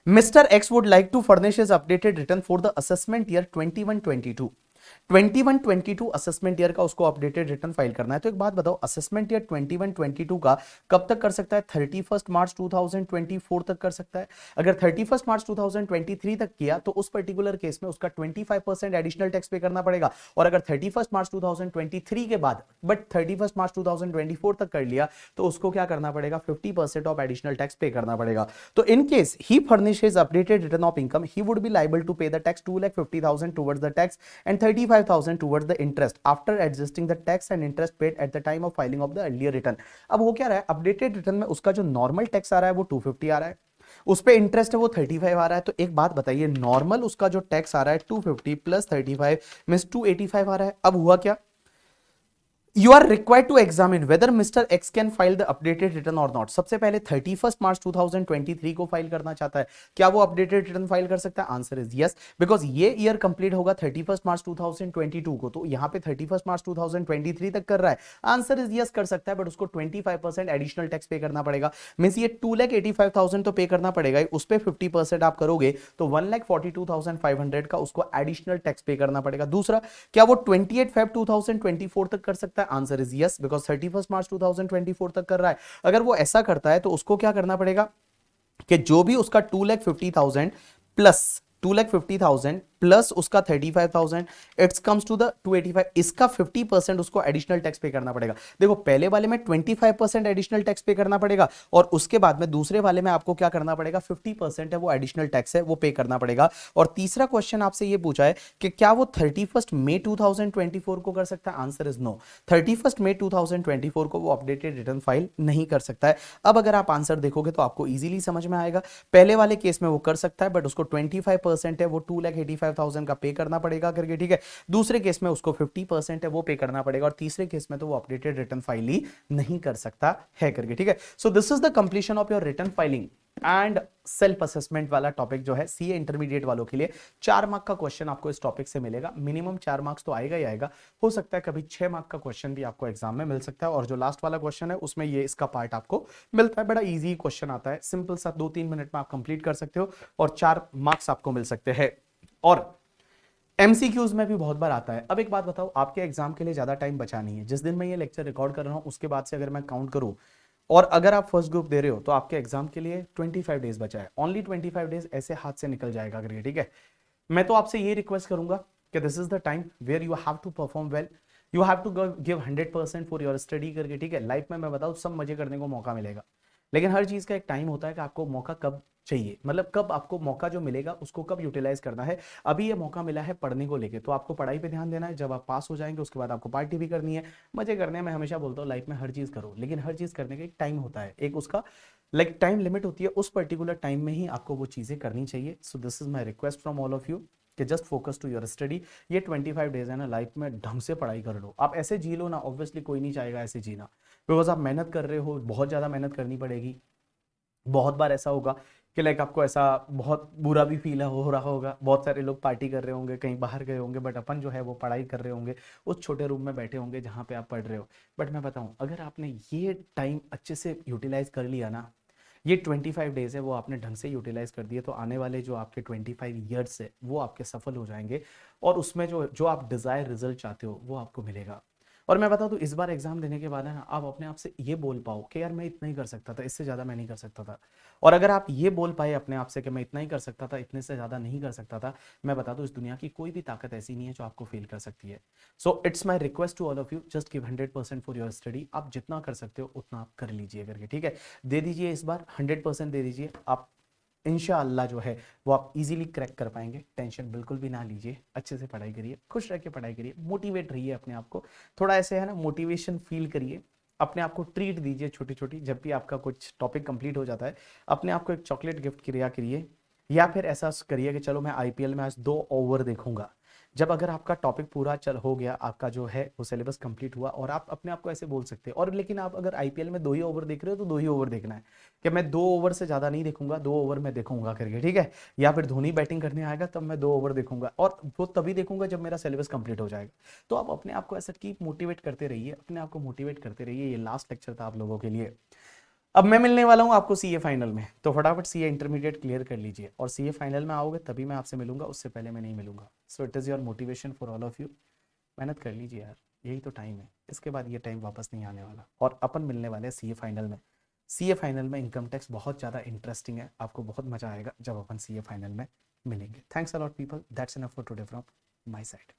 Mister X would like to furnish his updated return for the assessment year 21-22। 21-22 assessment year का उसको अपडेटेड रिटर्न फाइल करना है। तो एक बात बताओ, असेसमेंट ईयर 21-22 का कब तक कर सकता है? 31 मार्च 2024 तक कर सकता है। अगर 31 मार्च 2023 तक किया तो उस पर्टिकुलर केस में उसका 25% एडिशनल टैक्स पे करना पड़ेगा। और अगर 31 मार्च 2023 के बाद बट 31 मार्च 2024 तक कर लिया तो उसको क्या करना पड़ेगा? 50% ऑफ एडिशनल टैक्स पे करना पड़ेगा। तो in case he furnishes updated return of income, he would be liable to pay the tax 2,50,000 towards the tax and 35,000 towards the interest after adjusting the tax and interest paid at the time of filing of the earlier return। अब हो क्या रहा है, updated return में उसका जो normal tax आ रहा है वो 250 आ रहा है, उस पे इंटरेस्ट है वो 35 आ रहा है। तो एक बात बताइए, नॉर्मल उसका जो टैक्स आ रहा है 250 प्लस 35 मींस 285 आ रहा है। अब हुआ क्या, You are required to examine whether Mr. X can file the updated return or not। सबसे पहले 31 मार्च 2023 को फाइल करना चाहता है, क्या वो अपडेटेड रिटर्न फाइल कर सकता है? आंसर इज यस, बिकॉज ये ईयर कंप्लीट होगा 31 मार्च 2022 को, तो यहाँ पे 31 मार्च 2023 तक कर रहा है। आंसर इज यस, कर सकता है, बट उसको 25% एडिशनल टैक्स पे करना पड़ेगा। मींस ये 2,85,000 तो पे करना पड़ेगा ही, उस पे 50% आप करोगे तो 1,42,500 का उसको एडिशनल टैक्स पे करना पड़ेगा। दूसरा, क्या वो 28 फेब 2024 तक कर सकता है? आंसर इज यस, बिकॉज 31 मार्च 2024 तक कर रहा है। अगर वो ऐसा करता है तो उसको क्या करना पड़ेगा कि जो भी उसका 2,50,000 प्लस 2,50,000 प्लस उसका 35,000 इट्स कम्स टू द 285, इसका 50% उसको एडिशनल टैक्स पे करना पड़ेगा। देखो, पहले वाले में 25% एडिशनल टैक्स पे करना पड़ेगा और उसके बाद में दूसरे वाले में आपको क्या करना पड़ेगा? 50% है वो एडिशनल टैक्स है वो पे करना पड़ेगा। और तीसरा क्वेश्चन आपसे ये पूछा है कि क्या वो 31 मई 2024 को कर सकता है? आंसर इज नो, 31 मई 2024 को वो अपडेटेड रिटर्न फाइल नहीं कर सकता है। अब अगर आप आंसर देखोगे तो आपको इजीली समझ में आएगा। पहले वाले केस में वो कर सकता है बट उसको 25% है वो 2,85,000 का पे करना पड़ेगा करके, ठीक है। दूसरे केस में उसको 50% है वो पे करना पड़ेगा और तीसरे केस में तो वो अपडेटेड रिटर्न फाइल ही नहीं कर सकता है करके, ठीक है। सो this is the completion of your return filing and self assessment वाला टॉपिक जो है सीए इंटरमीडिएट वालों के लिए। 4 मार्क का क्वेश्चन आपको इस टॉपिक से मिलेगा, मिनिमम 4 मार्क्स तो आएगा ही आएगा। हो सकता है कभी 6 मार्क का क्वेश्चन भी आपको एग्जाम में मिल सकता है और जो लास्ट वाला क्वेश्चन है उसमें ये इसका पार्ट आपको मिलता है। बड़ा इजी क्वेश्चन आता है, सिंपल सा, 2-3 मिनट में आप कंप्लीट कर सकते हो और 4 मार्क्स आपको मिल सकते हैं। और एमसीक्यूज में भी बहुत बार आता है। अब एक बात बताओ, आपके एग्जाम के लिए ज्यादा टाइम बचा नहीं है। जिस दिन मैं ये लेक्चर रिकॉर्ड कर रहा हूं उसके बाद से अगर मैं काउंट करूं और अगर आप फर्स्ट ग्रुप दे रहे हो तो आपके एग्जाम के लिए 25 डेज बचा है। ओनली 25 डेज ऐसे हाथ से निकल जाएगा करके, ठीक है। मैं तो आपसे ये रिक्वेस्ट करूंगा कि this is the time where you have to perform well, you have to give 100% for your study करके, ठीक है। लाइफ में मैं बताऊं सब मजे करने को मौका मिलेगा, लेकिन हर चीज का एक टाइम होता है कि आपको मौका कब चाहिए, मतलब कब आपको मौका जो मिलेगा उसको कब यूटिलाइज करना है। अभी ये मौका मिला है पढ़ने को लेके, तो आपको पढ़ाई पे ध्यान देना है। जब आप पास हो जाएंगे उसके बाद आपको पार्टी भी करनी है, मजे करने हैं। मैं हमेशा बोलता हूँ लाइफ में हर चीज करो, लेकिन हर चीज करने का एक टाइम होता है, एक उसका लाइक टाइम लिमिट होती है। उस पर्टिकुलर टाइम में ही आपको वो चीजें करनी चाहिए। So this is my request from all of you कि just focus to your study. ये 25 डेज है ना, लाइफ में ढंग से पढ़ाई कर लो। आप ऐसे जी लो ना, ऑब्वियसली कोई नहीं चाहेगा ऐसे जीना, बिकॉज आप मेहनत कर रहे हो, बहुत ज्यादा मेहनत करनी पड़ेगी। बहुत बार ऐसा होगा कि लाइक आपको ऐसा बहुत बुरा भी फील हो रहा होगा, बहुत सारे लोग पार्टी कर रहे होंगे, कहीं बाहर गए होंगे, बट अपन जो है वो पढ़ाई कर रहे होंगे उस छोटे रूम में बैठे होंगे जहाँ पे आप पढ़ रहे हो। बट मैं बताऊं, अगर आपने ये टाइम अच्छे से यूटिलाइज कर लिया ना, ये 25 डेज है वो आपने ढंग से यूटिलाइज कर दिए, तो आने वाले जो आपके 25 ईयर्स है वो आपके सफल हो जाएंगे, और उसमें जो जो आप डिजायर रिजल्ट चाहते हो वो आपको मिलेगा। और मैं बता दूं, इस बार एग्जाम देने के बाद है ना, आप अपने आप से ये बोल पाओ कि यार मैं इतना ही कर सकता था, इससे ज्यादा मैं नहीं कर सकता था। और अगर आप ये बोल पाए अपने आप से कि मैं इतना ही कर सकता था, इतने से ज्यादा नहीं कर सकता था, मैं बता दूं इस दुनिया की कोई भी ताकत ऐसी नहीं है जो आपको फेल कर सकती है। So it's my request to all of you, just give 100% for your study. आप जितना कर सकते हो उतना आप कर लीजिए करके, ठीक है। दे दीजिए इस बार 100% दे दीजिए आप, इंशाअल्लाह जो है वो आप इजीली क्रैक कर पाएंगे। टेंशन बिल्कुल भी ना लीजिए, अच्छे से पढ़ाई करिए, खुश रह के पढ़ाई करिए, मोटिवेट रहिए अपने आप को। थोड़ा ऐसे है ना, मोटिवेशन फील करिए, अपने आप को ट्रीट दीजिए छोटी छोटी। जब भी आपका कुछ टॉपिक कंप्लीट हो जाता है, अपने आप को एक चॉकलेट गिफ्ट किया करिए, या फिर ऐसा करिए कि चलो मैं आईपीएल में आज 2 ओवर देखूंगा। जब अगर आपका टॉपिक पूरा चल हो गया, आपका जो है वो सिलेबस कंप्लीट हुआ, और आप अपने आप को ऐसे बोल सकते हैं। और लेकिन आप अगर आईपीएल में 2 ही ओवर देख रहे हो तो 2 ही ओवर देखना है, कि मैं 2 ओवर से ज्यादा नहीं देखूंगा, 2 ओवर मैं देखूंगा करके, ठीक है। या फिर धोनी बैटिंग करने आएगा तब मैं 2 ओवर देखूंगा, और वो तभी देखूंगा जब मेरा सिलेबस कंप्लीट हो जाएगा। तो आप अपने आप को ऐसा कीप मोटिवेट करते रहिए, अपने आप को मोटिवेट करते रहिए। ये लास्ट लेक्चर था आप लोगों के लिए। अब मैं मिलने वाला हूँ आपको सीए फाइनल में, तो फटाफट सीए इंटरमीडिएट क्लियर कर लीजिए, और सीए फाइनल में आओगे तभी मैं आपसे मिलूंगा, उससे पहले मैं नहीं मिलूंगा। So it is your motivation for all of you. मेहनत कर लीजिए यार, यही तो टाइम है, इसके बाद ये टाइम वापस नहीं आने वाला। और अपन मिलने वाले हैं सीए फाइनल में। सीए फाइनल में इनकम टैक्स बहुत ज़्यादा इंटरेस्टिंग है, आपको बहुत मजा आएगा जब अपन सीए फाइनल में मिलेंगे। Thanks a lot people, that's enough for today from my side.